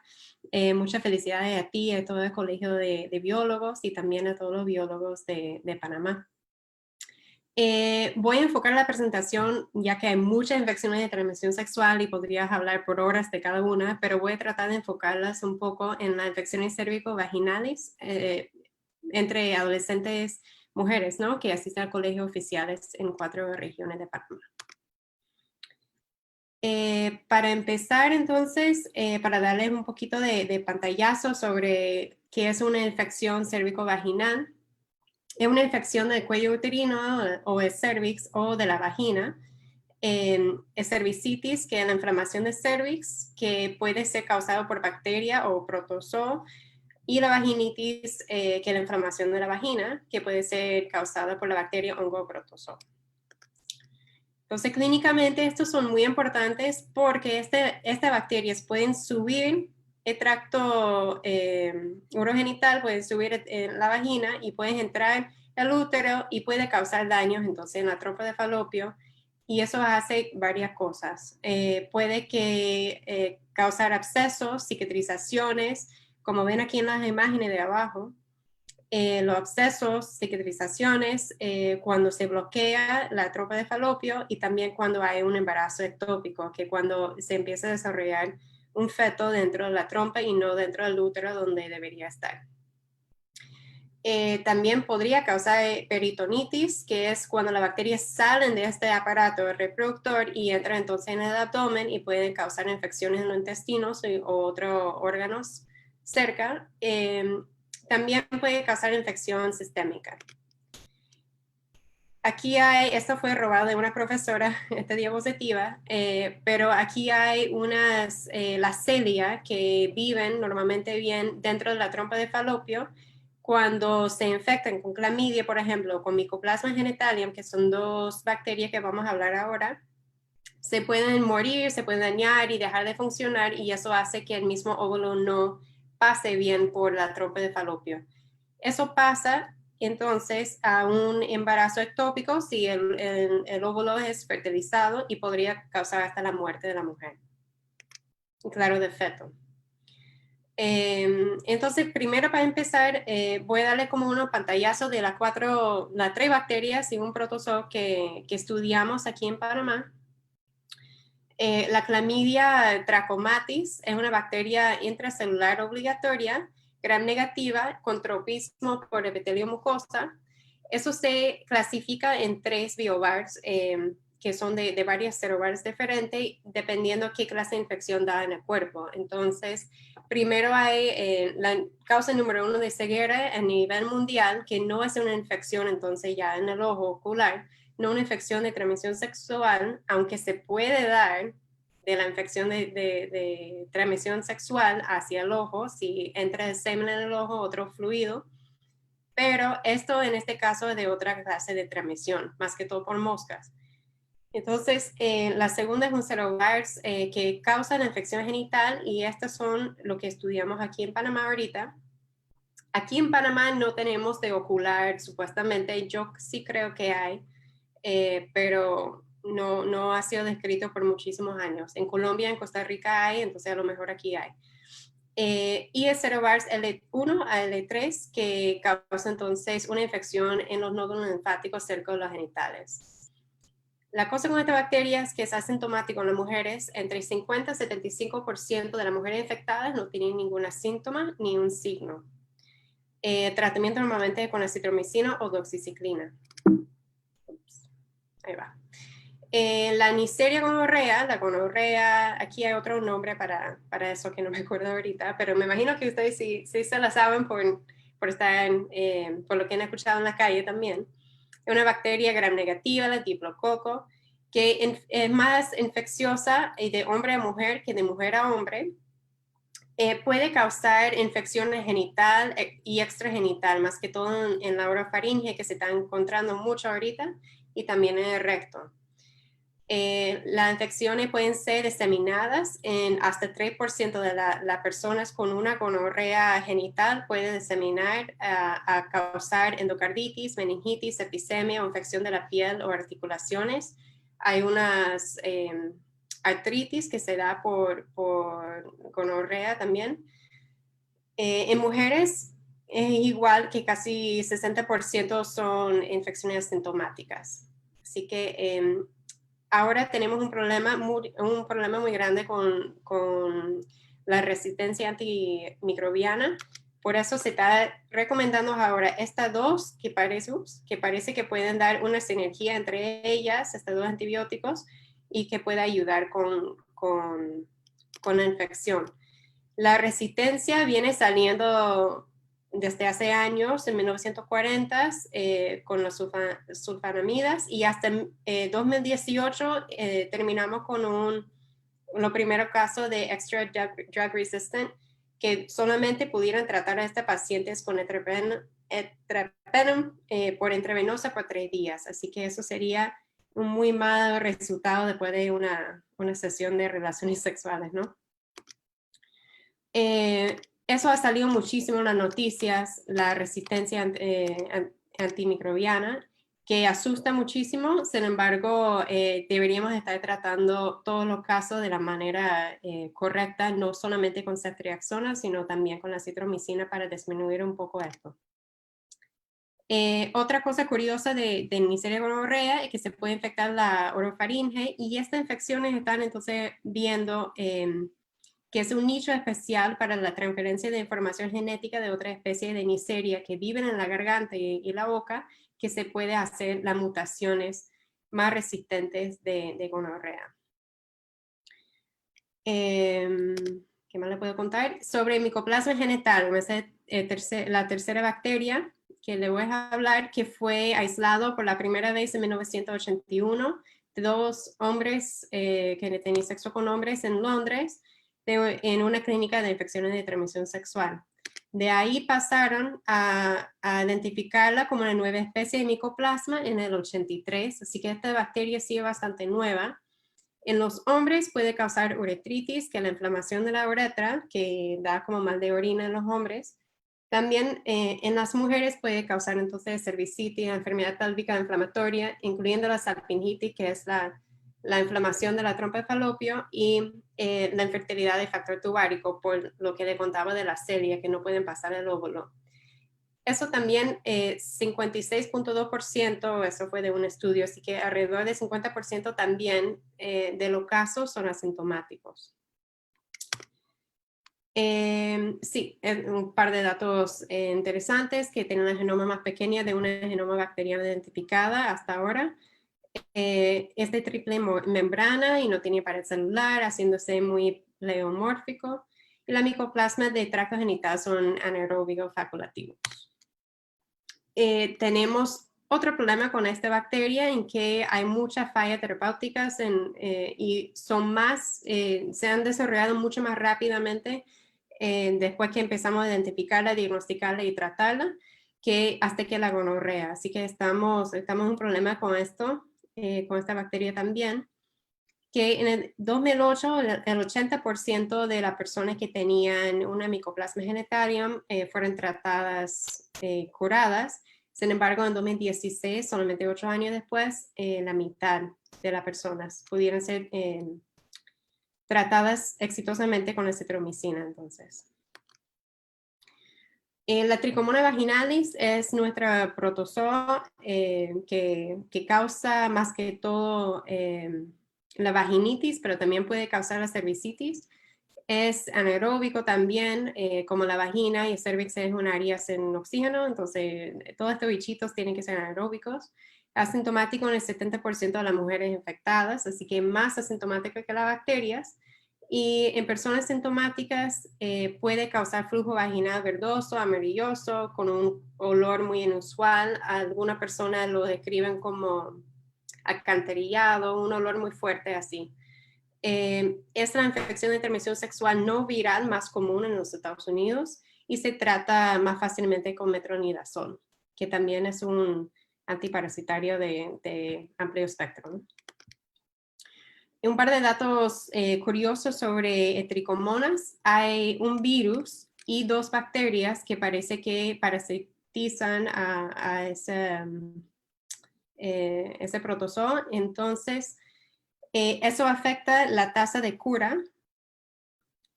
Muchas felicidades a ti y a todo el Colegio de Biólogos y también a todos los biólogos de Panamá. Voy a enfocar la presentación ya que hay muchas infecciones de transmisión sexual y podrías hablar por horas de cada una, pero voy a tratar de enfocarlas un poco en las infecciones cérvico-vaginales entre adolescentes mujeres, ¿no? Que asisten al colegio oficiales en 4 regiones de Panamá. Para empezar, entonces, para darles un poquito de pantallazo sobre qué es una infección cérvico-vaginal. Es una infección del cuello uterino o el cervix o de la vagina. Es cervicitis, que es la inflamación del cervix, que puede ser causado por bacteria o protozoo. Y la vaginitis, que es la inflamación de la vagina, que puede ser causada por la bacteria hongo protozoo. Entonces, clínicamente, estos son muy importantes porque estas bacterias pueden subir el tracto urogenital, pueden subir en la vagina y pueden entrar al útero y puede causar daños entonces en la trompa de falopio. Y eso hace varias cosas. Puede causar abscesos, cicatrizaciones, como ven aquí en las imágenes de abajo. Los abscesos, cicatrizaciones, cuando se bloquea la trompa de falopio y también cuando hay un embarazo ectópico, que cuando se empieza a desarrollar un feto dentro de la trompa y no dentro del útero donde debería estar. También podría causar peritonitis, que es cuando las bacterias salen de este aparato reproductor y entran entonces en el abdomen y pueden causar infecciones en los intestinos o otros órganos cerca. También puede causar infección sistémica. Aquí esto fue robado de una profesora, esta diapositiva, pero aquí hay las celia que viven normalmente bien dentro de la trompa de falopio. Cuando se infectan con clamidia, por ejemplo, con Mycoplasma genitalium, que son 2 bacterias que vamos a hablar ahora, se pueden morir, se pueden dañar y dejar de funcionar, y eso hace que el mismo óvulo no pase bien por la trompa de falopio. Eso pasa entonces a un embarazo ectópico si el óvulo es fertilizado y podría causar hasta la muerte de la mujer. Claro, del feto. Entonces, primero para empezar, voy a darle como unos pantallazos de las 3 bacterias y un protozoo que estudiamos aquí en Panamá. La clamidia trachomatis es una bacteria intracelular obligatoria, gram negativa, con tropismo por epitelio mucosa. Eso se clasifica en 3 biobars, que son de varias serobars diferentes, dependiendo qué clase de infección da en el cuerpo. Entonces, primero hay la causa número 1 de ceguera a nivel mundial, que no es una infección entonces ya en el ojo ocular, no una infección de transmisión sexual, aunque se puede dar de la infección de transmisión sexual hacia el ojo, si entra el semen en el ojo, otro fluido, pero esto en este caso es de otra clase de transmisión, más que todo por moscas. Entonces, la segunda es un serovirus que causa la infección genital, y estas son lo que estudiamos aquí en Panamá ahorita. Aquí en Panamá no tenemos de ocular, supuestamente, yo sí creo que hay, pero no ha sido descrito por muchísimos años. En Colombia, en Costa Rica hay, entonces a lo mejor aquí hay. Y el serovirus L1 a L3 que causa entonces una infección en los nódulos linfáticos cerca de los genitales. La cosa con esta bacteria es que es asintomático en las mujeres. Entre 50 y 75% de las mujeres infectadas no tienen ningún síntoma ni un signo. Tratamiento normalmente con acitromicina o doxiciclina. Ahí va. La Neisseria gonorrea, la gonorrea, aquí hay otro nombre para eso que no me acuerdo ahorita, pero me imagino que ustedes sí se la saben por estar por lo que han escuchado en la calle también. Es una bacteria gram negativa, la diplococo, que es más infecciosa de hombre a mujer que de mujer a hombre. Puede causar infecciones genital y extragenital, más que todo en la orofaringe, que se está encontrando mucho ahorita, y también en el recto. Las infecciones pueden ser diseminadas en hasta 3% de las personas con una gonorrea genital puede diseminar a causar endocarditis, meningitis, septicemia o infección de la piel o articulaciones. Hay unas artritis que se da por gonorrea también. En mujeres es igual, que casi 60% son infecciones asintomáticas. Así que ahora tenemos un problema muy grande con la resistencia antimicrobiana. Por eso se está recomendando ahora estas dos que parece que pueden dar una sinergia entre ellas, estos dos antibióticos, y que pueda ayudar con la infección. La resistencia viene saliendo desde hace años, en 1940, con los sulfonamidas, y hasta 2018 terminamos con los primeros casos de extra drug resistant, que solamente pudieran tratar a estos pacientes con etrapenem por intravenosa por 3 días. Así que eso sería un muy mal resultado después de una sesión de relaciones sexuales, ¿no? Eso ha salido muchísimo en las noticias, la resistencia antimicrobiana, que asusta muchísimo. Sin embargo, deberíamos estar tratando todos los casos de la manera correcta, no solamente con ceftriaxona, sino también con la citromicina para disminuir un poco esto. Otra cosa curiosa de Neisseria gonorrea es que se puede infectar la orofaringe, y estas infecciones están entonces viendo que es un nicho especial para la transferencia de información genética de otras especies de Neisseria que viven en la garganta y la boca, que se puede hacer las mutaciones más resistentes de gonorrea. ¿Qué más le puedo contar? Sobre Mycoplasma genital, la tercera bacteria que le voy a hablar, que fue aislado por la primera vez en 1981 de 2 hombres que tenían sexo con hombres en Londres, en una clínica de infecciones de transmisión sexual. De ahí pasaron a identificarla como una nueva especie de Mycoplasma en el 83, así que esta bacteria sigue bastante nueva. En los hombres puede causar uretritis, que es la inflamación de la uretra, que da como mal de orina en los hombres. También en las mujeres puede causar entonces cervicitis, enfermedad pélvica inflamatoria, incluyendo la salpingitis, que es la inflamación de la trompa de falopio, y la infertilidad de factor tubárico, por lo que le contaba de la celia, que no pueden pasar el óvulo. Eso también, 56.2%, eso fue de un estudio, así que alrededor del 50% también de los casos son asintomáticos. Sí, un par de datos interesantes, que tienen la genoma más pequeña de una genoma bacteriana identificada hasta ahora. Es de triple membrana y no tiene pared celular, haciéndose muy pleomórfico. Y la micoplasma de tracto genital son anaeróbicos facultativos. Tenemos otro problema con esta bacteria, en que hay muchas fallas terapéuticas y se han desarrollado mucho más rápidamente después que empezamos a identificarla, diagnosticarla y tratarla, hasta que la gonorrea. Así que estamos en un problema con esto, con esta bacteria también, que en el 2008 el 80% de las personas que tenían una Mycoplasma genitalium fueron tratadas, curadas. Sin embargo, en 2016, solamente 8 años después, la mitad de las personas pudieron ser tratadas exitosamente con la citromicina. Entonces, la Trichomona vaginalis es nuestra protozoo que causa más que todo la vaginitis, pero también puede causar la cervicitis. Es anaeróbico también, como la vagina, y el cervix es un área sin oxígeno, entonces todos estos bichitos tienen que ser anaeróbicos. asintomático en el 70% de las mujeres infectadas, así que más asintomático que las bacterias. Y en personas sintomáticas puede causar flujo vaginal verdoso, amarilloso, con un olor muy inusual. Algunas personas lo describen como alcantarillado, un olor muy fuerte así. Es la infección de transmisión sexual no viral más común en los Estados Unidos y se trata más fácilmente con metronidazol, que también es un antiparasitario de amplio espectro, ¿no? Un par de datos curiosos sobre tricomonas. Hay un virus y 2 bacterias que parece que parasitizan a ese protozoo. Entonces, eso afecta la tasa de cura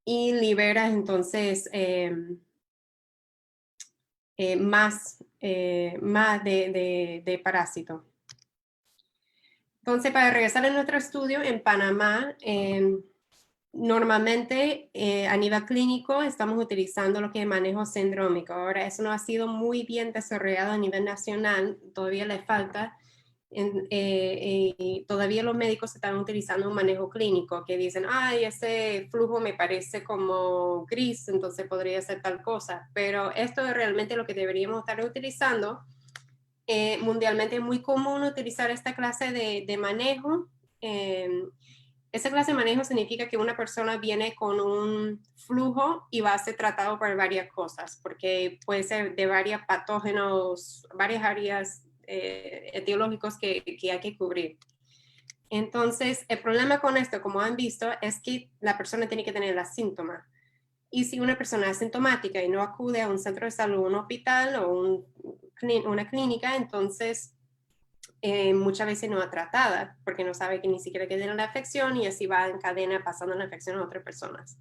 y libera entonces más de parásito. Entonces, para regresar a nuestro estudio en Panamá, normalmente a nivel clínico estamos utilizando lo que es manejo sindrómico. Ahora, eso no ha sido muy bien desarrollado a nivel nacional, todavía le falta. Y todavía los médicos están utilizando un manejo clínico que dicen, ay, ese flujo me parece como gris, entonces podría ser tal cosa. Pero esto es realmente lo que deberíamos estar utilizando. Mundialmente es muy común utilizar esta clase de manejo. Esta clase de manejo significa que una persona viene con un flujo y va a ser tratado por varias cosas, porque puede ser de varios patógenos, varias áreas etiológicos que hay que cubrir. Entonces, el problema con esto, como han visto, es que la persona tiene que tener los síntomas. Y si una persona es asintomática y no acude a un centro de salud, un hospital o una clínica, entonces muchas veces no es tratada porque no sabe que ni siquiera que tiene la infección y así va en cadena pasando la infección a otras personas.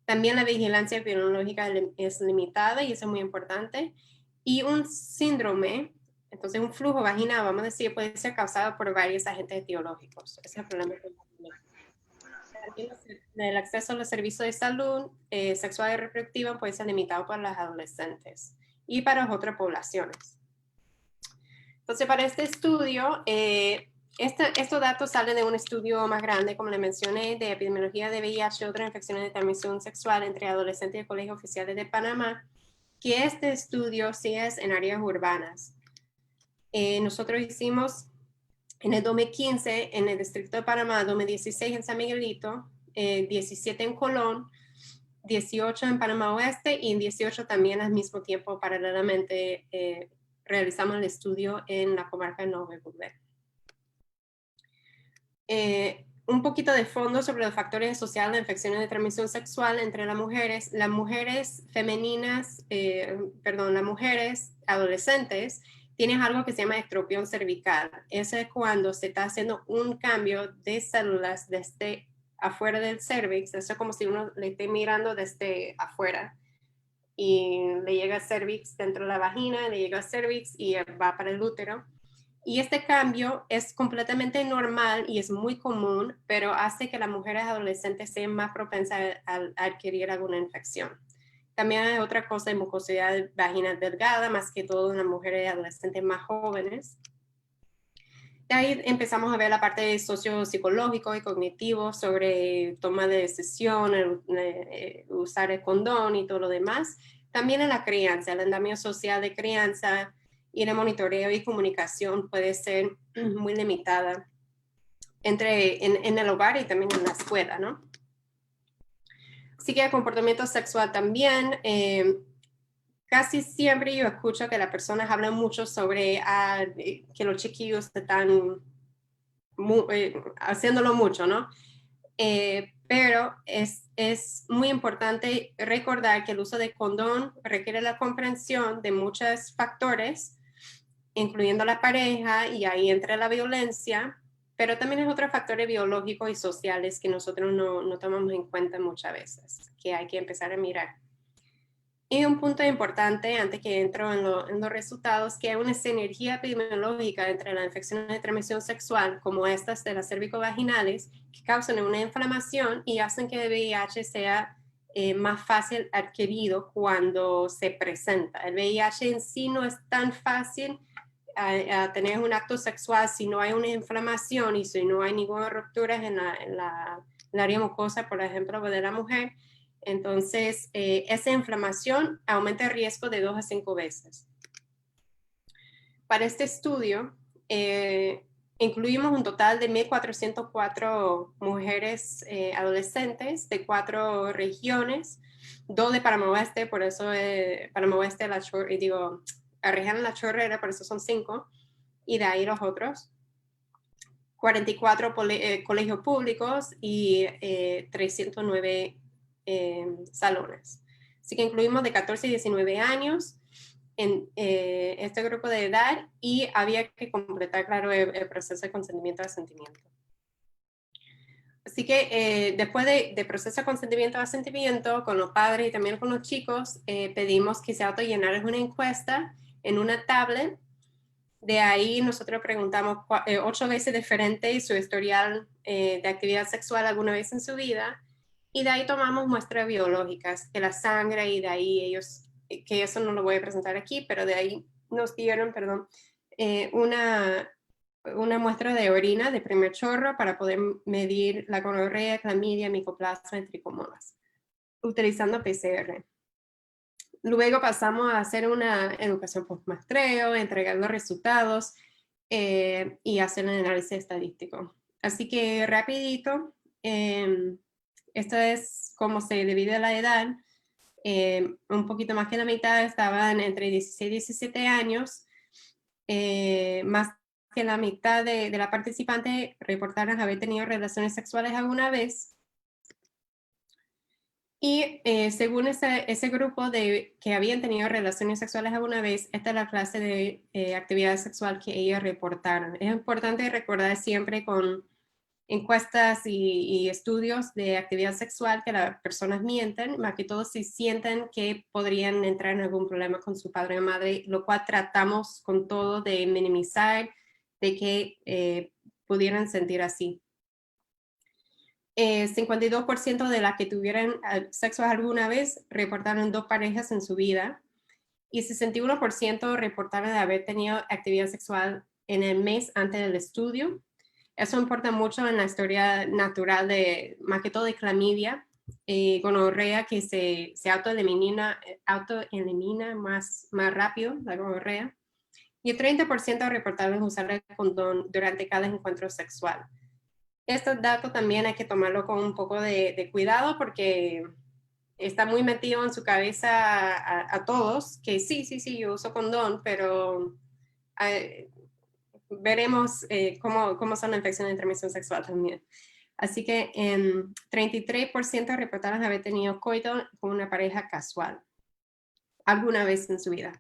También la vigilancia epidemiológica es limitada y eso es muy importante. Y un síndrome, entonces un flujo vaginal, vamos a decir, puede ser causado por varios agentes etiológicos. Ese es el problema. El acceso a los servicios de salud sexual y reproductiva puede ser limitado para las adolescentes y para otras poblaciones. Entonces, para este estudio, estos datos salen de un estudio más grande, como le mencioné, de epidemiología de VIH y otras infecciones de transmisión sexual entre adolescentes de colegios oficiales de Panamá, que este estudio sí es en áreas urbanas. Nosotros hicimos en el 2015 en el distrito de Panamá, 2016 en San Miguelito, 17 en Colón, 18 en Panamá Oeste y 18 también al mismo tiempo paralelamente realizamos el estudio en la comarca de Nuevo Burdeos. Un poquito de fondo sobre los factores asociados a las infecciones de transmisión sexual entre las mujeres. Las mujeres femeninas, las mujeres adolescentes tienen algo que se llama estropión cervical. Eso es cuando se está haciendo un cambio de células desde afuera del cervix. Eso es como si uno le esté mirando desde afuera y le llega el cervix dentro de la vagina, le llega el cervix y va para el útero. Y este cambio es completamente normal y es muy común, pero hace que las mujeres adolescentes sean más propensas a adquirir alguna infección. También hay otra cosa de mucosidad vaginal delgada, más que todo en las mujeres adolescentes más jóvenes. De ahí empezamos a ver la parte sociopsicológico y cognitivo sobre toma de decisión, usar el condón y todo lo demás. También en la crianza, el andamio social de crianza y el monitoreo y comunicación puede ser muy limitada en el hogar y también en la escuela, ¿no? Así que el comportamiento sexual también. Casi siempre yo escucho que las personas hablan mucho sobre que los chiquillos están haciéndolo mucho, ¿no? Pero es muy importante recordar que el uso de condón requiere la comprensión de muchos factores, incluyendo la pareja, y ahí entra la violencia, pero también hay otros factores biológicos y sociales que nosotros no tomamos en cuenta muchas veces, que hay que empezar a mirar. Y un punto importante, antes que entro en los resultados, que hay una sinergia epidemiológica entre las infecciones de transmisión sexual, como estas de las cervicovaginales, que causan una inflamación y hacen que el VIH sea más fácil adquirido cuando se presenta. El VIH en sí no es tan fácil a tener un acto sexual si no hay una inflamación y si no hay ninguna ruptura en la área mucosa, por ejemplo, de la mujer, entonces esa inflamación aumenta el riesgo de 2 a 5 veces. Para este estudio, incluimos un total de 1.404 mujeres adolescentes de 4 regiones, 2 de Panamá Oeste, por eso Panamá Oeste, la región La Chorrera, por eso son 5, y de ahí los otros. 44 colegios públicos y 309 salones. Así que incluimos de 14 y 19 años en este grupo de edad y había que completar, claro, el proceso de consentimiento de asentimiento. Así que después de proceso de consentimiento de asentimiento, con los padres y también con los chicos, pedimos que se autollenaran una encuesta en una tablet. De ahí nosotros preguntamos 8 veces diferente su historial de actividad sexual alguna vez en su vida, y de ahí tomamos muestras biológicas de la sangre, y de ahí ellos, que eso no lo voy a presentar aquí, pero de ahí nos dieron, una muestra de orina de primer chorro para poder medir la gonorrea, clamidia, micoplasma y tricomonas, utilizando PCR. Luego pasamos a hacer una educación post-muestreo, entregar los resultados y hacer un análisis estadístico. Así que rapidito, esto es cómo se divide la edad. Un poquito más que la mitad estaban entre 16 y 17 años. Más que la mitad de la participante reportaron haber tenido relaciones sexuales alguna vez. Y según ese grupo que habían tenido relaciones sexuales alguna vez, esta es la clase de actividad sexual que ellos reportaron. Es importante recordar siempre con encuestas y estudios de actividad sexual que las personas mienten, más que todo si sienten que podrían entrar en algún problema con su padre o madre, lo cual tratamos con todo de minimizar, de que pudieran sentir así. 52% de las que tuvieran sexo alguna vez reportaron 2 parejas en su vida, y 61% reportaron de haber tenido actividad sexual en el mes antes del estudio. Eso importa mucho en la historia natural más que todo de clamidia, gonorrea, que se autoelimina más rápido, la gonorrea. Y el 30% reportaron usar el condón durante cada encuentro sexual. Estos datos también hay que tomarlo con un poco de cuidado, porque está muy metido en su cabeza a todos que sí, yo uso condón, pero veremos cómo son las infecciones de transmisión sexual también. Así que 33% reportaron haber tenido coito con una pareja casual alguna vez en su vida.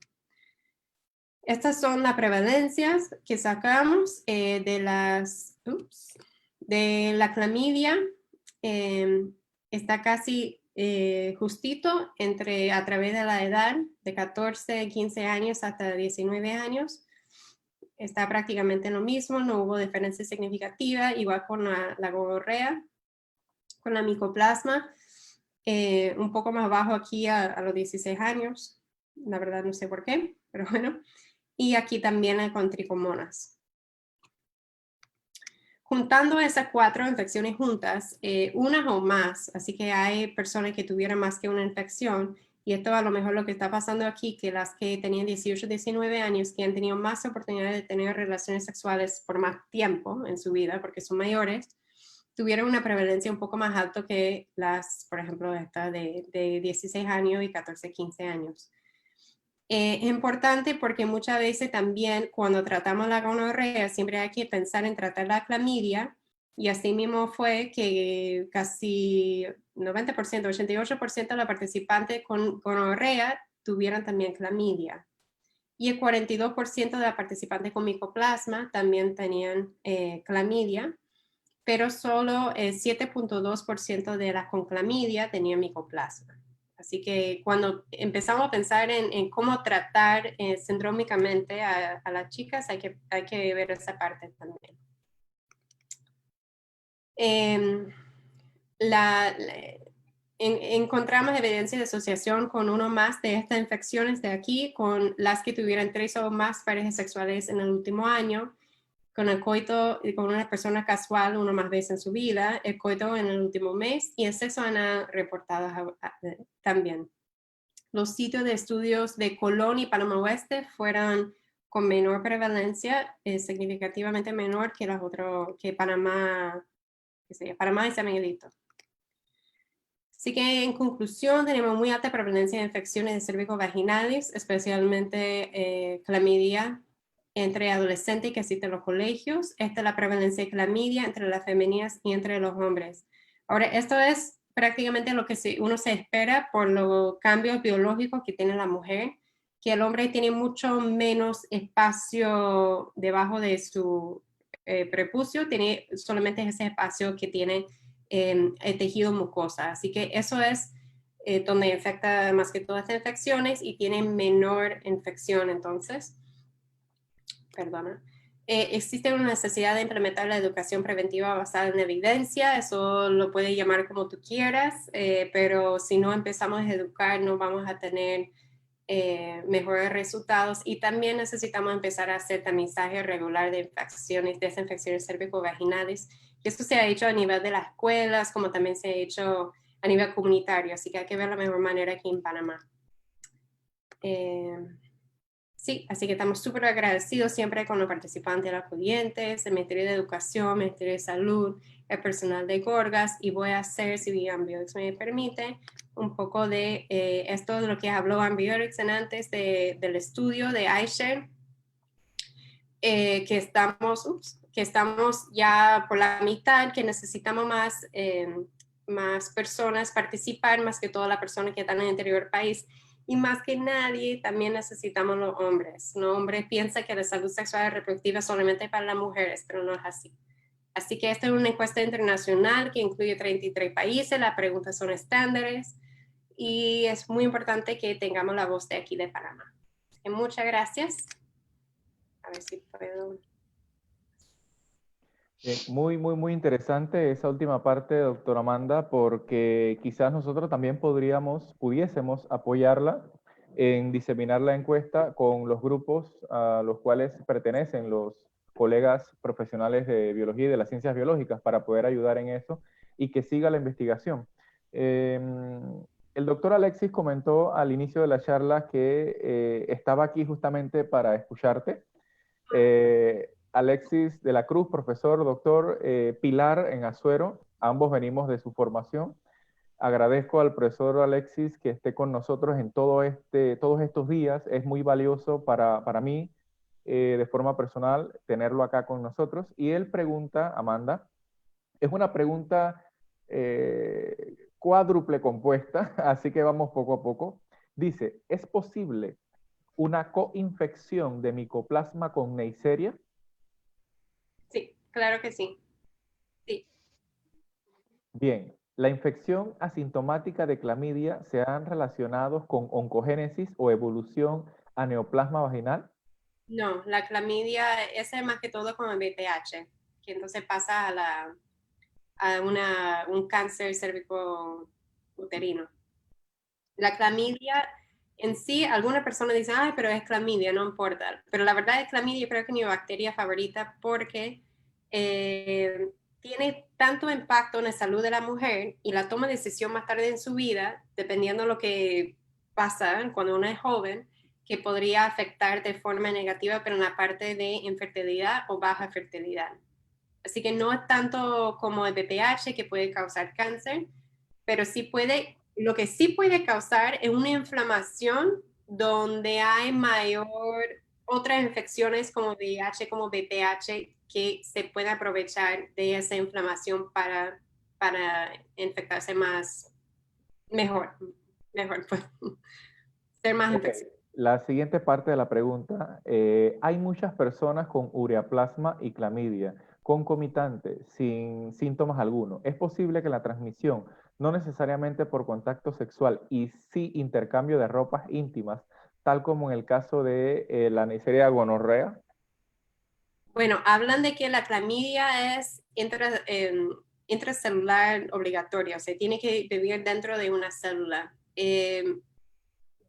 Estas son las prevalencias que sacamos de la clamidia. Está casi justito a través de la edad de 14, 15 años hasta 19 años. Está prácticamente lo mismo, no hubo diferencia significativa, igual con la gonorrea, con la micoplasma, un poco más bajo aquí a los 16 años, la verdad no sé por qué, pero bueno, y aquí también con tricomonas. Juntando esas 4 infecciones juntas, unas o más, así que hay personas que tuvieron más que una infección, y esto a lo mejor lo que está pasando aquí, que las que tenían 18, 19 años, que han tenido más oportunidades de tener relaciones sexuales por más tiempo en su vida, porque son mayores, tuvieron una prevalencia un poco más alta que las, por ejemplo, esta de 16 años y 14, 15 años. Es importante porque muchas veces también cuando tratamos la gonorrea siempre hay que pensar en tratar la clamidia, y así mismo fue que casi 90%, 88% de los participantes con gonorrea tuvieron también clamidia, y el 42% de los participantes con micoplasma también tenían clamidia, pero solo el 7.2% de las con clamidia tenían micoplasma. Así que cuando empezamos a pensar en cómo tratar sindrómicamente a las chicas, hay que ver esa parte también. encontramos evidencia de asociación con uno más de estas infecciones de aquí, con las que tuvieran 3 o más parejas sexuales en el último año, con el coito con una persona casual una más veces en su vida, el coito en el último mes y el sexo anal reportado también. Los sitios de estudios de Colón y Panamá Oeste fueron con menor prevalencia, significativamente menor que los otros, que Panamá, Panamá y San Miguelito. Así que en conclusión, tenemos muy alta prevalencia de infecciones de cérvico-vaginales, especialmente clamidia entre adolescentes que asisten a los colegios. Esta es la prevalencia de clamidia entre las femeninas y entre los hombres. Ahora, esto es prácticamente lo que uno se espera por los cambios biológicos que tiene la mujer, que el hombre tiene mucho menos espacio debajo de su prepucio, tiene solamente ese espacio que tiene el tejido mucosa. Así que eso es donde afecta más que todas las infecciones y tiene menor infección entonces. Perdona. Existe una necesidad de implementar la educación preventiva basada en evidencia, eso lo puedes llamar como tú quieras, pero si no empezamos a educar no vamos a tener mejores resultados y también necesitamos empezar a hacer tamizaje regular de infecciones, desinfecciones cérvico-vaginales. Esto se ha hecho a nivel de las escuelas, como también se ha hecho a nivel comunitario, así que hay que ver la mejor manera aquí en Panamá. Sí, así que estamos súper agradecidos siempre con los participantes, los acudientes, el Ministerio de Educación, el Ministerio de Salud, el personal de Gorgas, y voy a hacer, si Ambiorix me permite, un poco de esto de lo que habló Ambiorix antes del estudio de iShare, que estamos ya por la mitad, que necesitamos más personas participar, más que todas las personas que están en el interior del país. Y más que nadie, también necesitamos los hombres. Los hombres piensan que la salud sexual y reproductiva es solamente para las mujeres, pero no es así. Así que esta es una encuesta internacional que incluye 33 países, las preguntas son estándares y es muy importante que tengamos la voz de aquí de Panamá. Muchas gracias. A ver si puedo. Muy interesante esa última parte, doctora Amanda, porque quizás nosotros también pudiésemos apoyarla en diseminar la encuesta con los grupos a los cuales pertenecen los colegas profesionales de biología y de las ciencias biológicas para poder ayudar en eso y que siga la investigación. El doctor Alexis comentó al inicio de la charla que estaba aquí justamente para escucharte. Alexis de la Cruz, profesor, doctor, Pilar en Azuero, ambos venimos de su formación. Agradezco al profesor Alexis que esté con nosotros en todos estos días. Es muy valioso para mí, de forma personal, tenerlo acá con nosotros. Y él pregunta, Amanda, es una pregunta cuádruple compuesta, así que vamos poco a poco. Dice, ¿es posible una coinfección de micoplasma con Neisseria? Sí, claro que sí. Sí. Bien, ¿la infección asintomática de clamidia se han relacionado con oncogénesis o evolución a neoplasma vaginal? No, la clamidia es más que todo como el BPH, que entonces pasa a un cáncer cérvico uterino. La clamidia en sí, algunas personas dicen, ay, pero es clamidia, no importa. Pero la verdad es clamidia, yo creo que es mi bacteria favorita porque tiene tanto impacto en la salud de la mujer y la toma de decisión más tarde en su vida, dependiendo de lo que pasa cuando uno es joven, que podría afectar de forma negativa, pero en la parte de infertilidad o baja fertilidad. Así que no es tanto como el BPH que puede causar cáncer, pero sí puede, lo que sí puede causar es una inflamación donde hay mayor otras infecciones como VIH, como BPH, que se pueden aprovechar de esa inflamación para infectarse mejor, pues, ser más infeccioso. La siguiente parte de la pregunta, hay muchas personas con ureaplasma y clamidia concomitante, sin síntomas alguno. ¿Es posible que la transmisión, no necesariamente por contacto sexual y sí intercambio de ropas íntimas, tal como en el caso de la Neisseria gonorrea? Bueno, hablan de que la clamidia intracelular obligatoria, o sea, tiene que vivir dentro de una célula.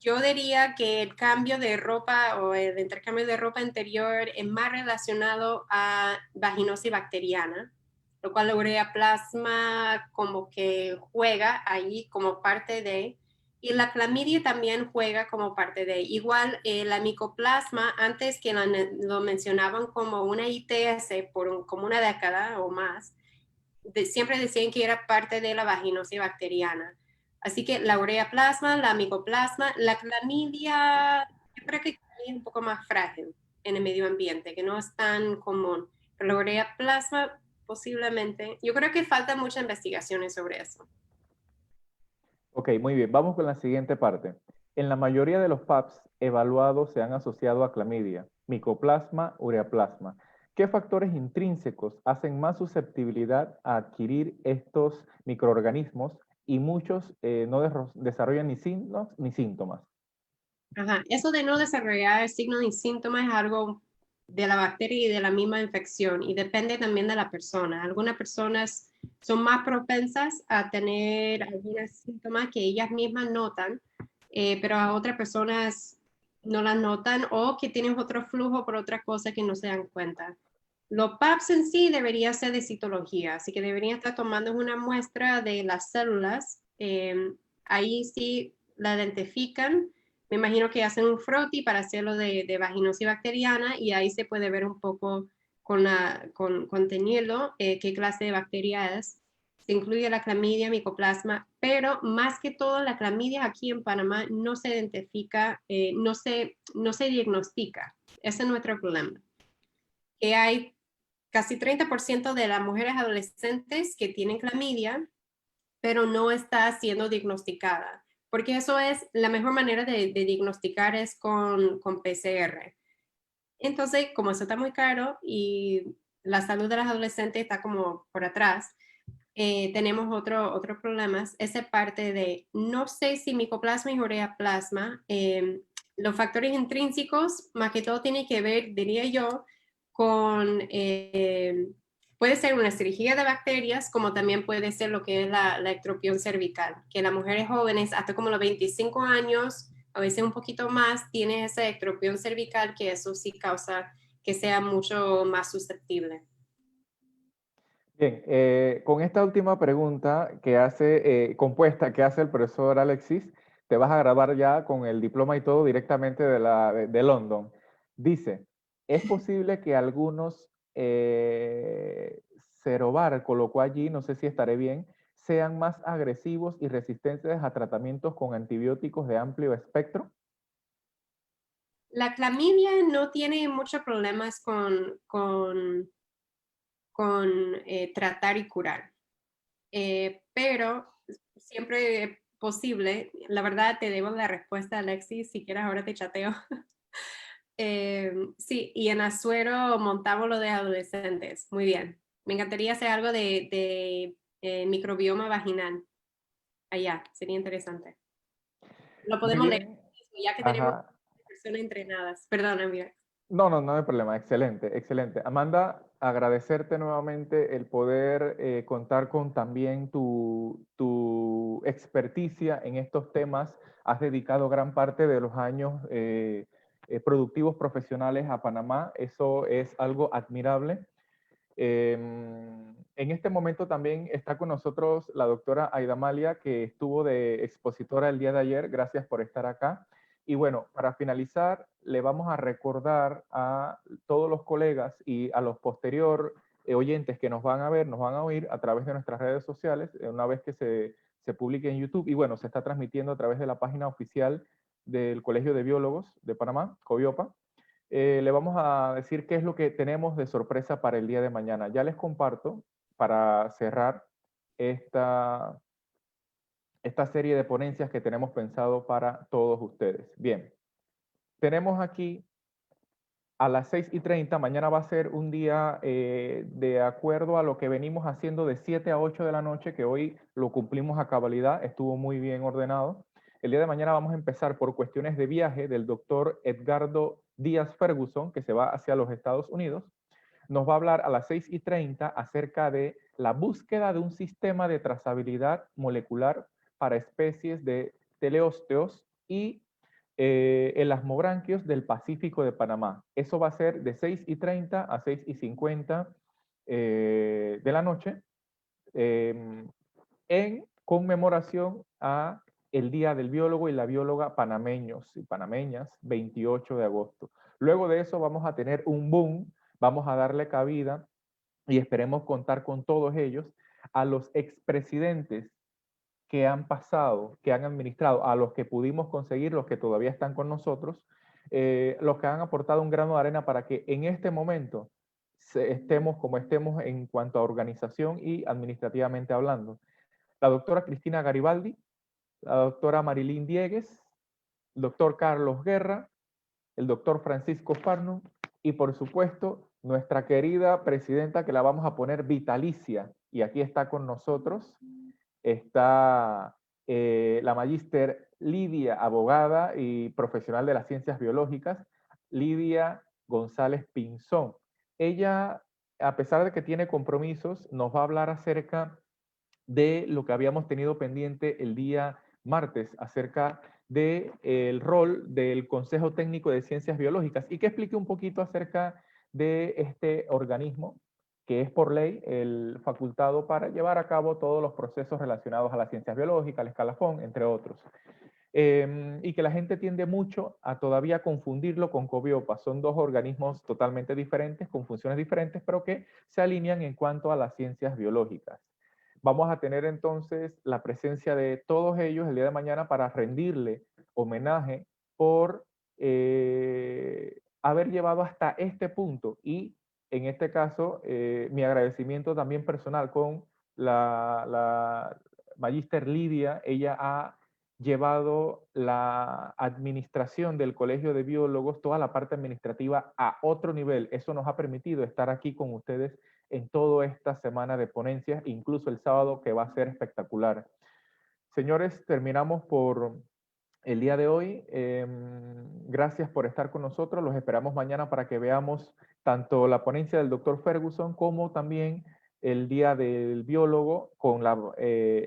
Yo diría que el cambio de ropa o el intercambio de ropa interior es más relacionado a vaginosis bacteriana, lo cual la ureaplasma como que juega ahí como parte de, y la clamidia también juega como parte de. Igual la micoplasma, antes que lo mencionaban como una ITS por como una década o más, siempre decían que era parte de la vaginosis bacteriana. Así que la ureaplasma, la micoplasma, la clamidia, yo creo que es un poco más frágil en el medio ambiente, que no es tan común. Pero la ureaplasma posiblemente, yo creo que falta muchas investigaciones sobre eso. Ok, muy bien. Vamos con la siguiente parte. En la mayoría de los PAPs evaluados se han asociado a clamidia, micoplasma, ureaplasma. ¿Qué factores intrínsecos hacen más susceptibilidad a adquirir estos microorganismos y muchos no desarrollan ni signos ni síntomas? Ajá. Eso de no desarrollar signos ni síntomas es algo de la bacteria y de la misma infección y depende también de la persona. Algunas personas son más propensas a tener algunos síntomas que ellas mismas notan, pero a otras personas no las notan o que tienen otro flujo por otra cosa que no se dan cuenta. Los PAPs en sí debería ser de citología, así que deberían estar tomando una muestra de las células. Ahí sí la identifican. Me imagino que hacen un froti para hacerlo de vaginosis bacteriana y ahí se puede ver un poco con teñirlo qué clase de bacteria es. Se incluye la clamidia, micoplasma, pero más que todo la clamidia aquí en Panamá no se identifica, no se diagnostica. Ese es nuestro problema. Que hay casi 30% de las mujeres adolescentes que tienen clamidia, pero no está siendo diagnosticada, porque eso es la mejor manera de diagnosticar es con PCR. Entonces, como eso está muy caro y la salud de las adolescentes está como por atrás, tenemos otros problemas. Esa parte de, no sé si micoplasma y ureaplasma, los factores intrínsecos, más que todo tiene que ver, diría yo, con, puede ser una cirugía de bacterias, como también puede ser lo que es la ectropión cervical, que las mujeres jóvenes, hasta como los 25 años, a veces un poquito más, tienen esa ectropión cervical, que eso sí causa que sea mucho más susceptible. Bien, con esta última pregunta compuesta que hace el profesor Alexis, te vas a grabar ya con el diploma y todo directamente de London. Dice, es posible que algunos Serovar colocó allí, no sé si estaré bien, sean más agresivos y resistentes a tratamientos con antibióticos de amplio espectro. La clamidia no tiene muchos problemas con tratar y curar, pero siempre es posible. La verdad, te debo la respuesta, Alexis, si quieres ahora te chateo. Sí, y en Azuero montamos lo de adolescentes. Muy bien. Me encantaría hacer algo de microbioma vaginal allá. Sería interesante. Lo Muy podemos leer, bien. ya que tenemos Ajá. personas entrenadas. Perdón, amiga. No hay problema. Excelente, excelente. Amanda, agradecerte nuevamente el poder contar con también tu experticia en estos temas. Has dedicado gran parte de los años productivos profesionales a Panamá. Eso es algo admirable. En este momento también está con nosotros la doctora Aida Malia, que estuvo de expositora el día de ayer. Gracias por estar acá. Y bueno, para finalizar, le vamos a recordar a todos los colegas y a los posterior oyentes que nos van a ver, nos van a oír a través de nuestras redes sociales, una vez que se publique en YouTube. Y bueno, se está transmitiendo a través de la página oficial del Colegio de Biólogos de Panamá, COBIOPA. Le vamos a decir qué es lo que tenemos de sorpresa para el día de mañana. Ya les comparto, para cerrar esta serie de ponencias que tenemos pensado para todos ustedes. Bien, tenemos aquí a las 6:30, mañana va a ser un día de acuerdo a lo que venimos haciendo de 7 a 8 de la noche, que hoy lo cumplimos a cabalidad, estuvo muy bien ordenado. El día de mañana vamos a empezar por cuestiones de viaje del doctor Edgardo Díaz Ferguson, que se va hacia los Estados Unidos. nos va a hablar a las 6:30 acerca de la búsqueda de un sistema de trazabilidad molecular para especies de teleósteos y elasmobranquios del Pacífico de Panamá. Eso va a ser de 6:30 a 6:50 de la noche, en conmemoración a el Día del Biólogo y la Bióloga panameños y panameñas, 28 de agosto. Luego de eso vamos a tener un boom, vamos a darle cabida y esperemos contar con todos ellos, a los expresidentes que han pasado, que han administrado, a los que pudimos conseguir, los que todavía están con nosotros, los que han aportado un grano de arena para que en este momento estemos como estemos en cuanto a organización y administrativamente hablando. La doctora Cristina Garibaldi, la doctora Marilyn Diegues, el doctor Carlos Guerra, el doctor Francisco Farno y por supuesto nuestra querida presidenta que la vamos a poner vitalicia y aquí está con nosotros, está la magíster Lidia, abogada y profesional de las ciencias biológicas, Lidia González Pinzón. Ella, a pesar de que tiene compromisos, nos va a hablar acerca de lo que habíamos tenido pendiente el día martes, acerca del rol del Consejo Técnico de Ciencias Biológicas y que explique un poquito acerca de este organismo que es por ley el facultado para llevar a cabo todos los procesos relacionados a las ciencias biológicas, al escalafón, entre otros. Y que la gente tiende mucho a todavía confundirlo con COBIOPA. Son dos organismos totalmente diferentes, con funciones diferentes, pero que se alinean en cuanto a las ciencias biológicas. Vamos a tener entonces la presencia de todos ellos el día de mañana para rendirle homenaje por haber llevado hasta este punto y en este caso mi agradecimiento también personal con la magíster Lidia. Ella ha llevado la administración del Colegio de Biólogos, toda la parte administrativa a otro nivel. Eso nos ha permitido estar aquí con ustedes en toda esta semana de ponencias, incluso el sábado que va a ser espectacular. Señores, terminamos por el día de hoy. Gracias por estar con nosotros. Los esperamos mañana para que veamos tanto la ponencia del doctor Ferguson como también el Día del Biólogo con las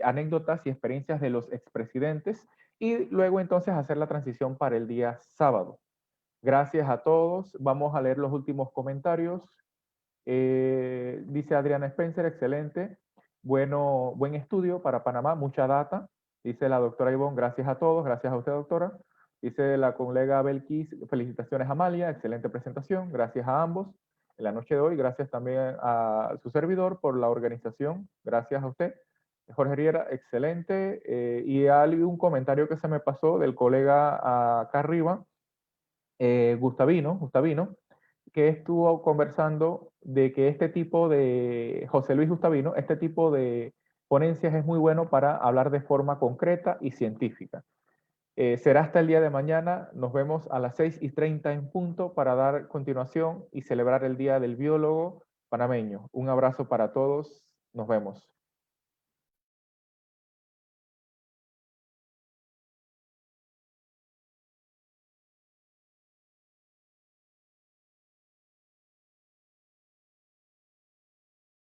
anécdotas y experiencias de los expresidentes y luego entonces hacer la transición para el día sábado. Gracias a todos. Vamos a leer los últimos comentarios. Dice Adriana Spencer, excelente. Buen estudio para Panamá, mucha data. Dice la doctora Ivonne, gracias a todos, gracias a usted, doctora. Dice la colega Belkis, felicitaciones Amalia, excelente presentación, gracias a ambos. En la noche de hoy, gracias también a su servidor por la organización, gracias a usted. Jorge Riera, excelente. Y hay un comentario que se me pasó del colega acá arriba, Gustavino, que estuvo conversando de que este tipo de, José Luis Gustavino, este tipo de ponencias es muy bueno para hablar de forma concreta y científica. Será hasta el día de mañana, nos vemos a las 6:30 en punto para dar continuación y celebrar el Día del Biólogo panameño. Un abrazo para todos, nos vemos.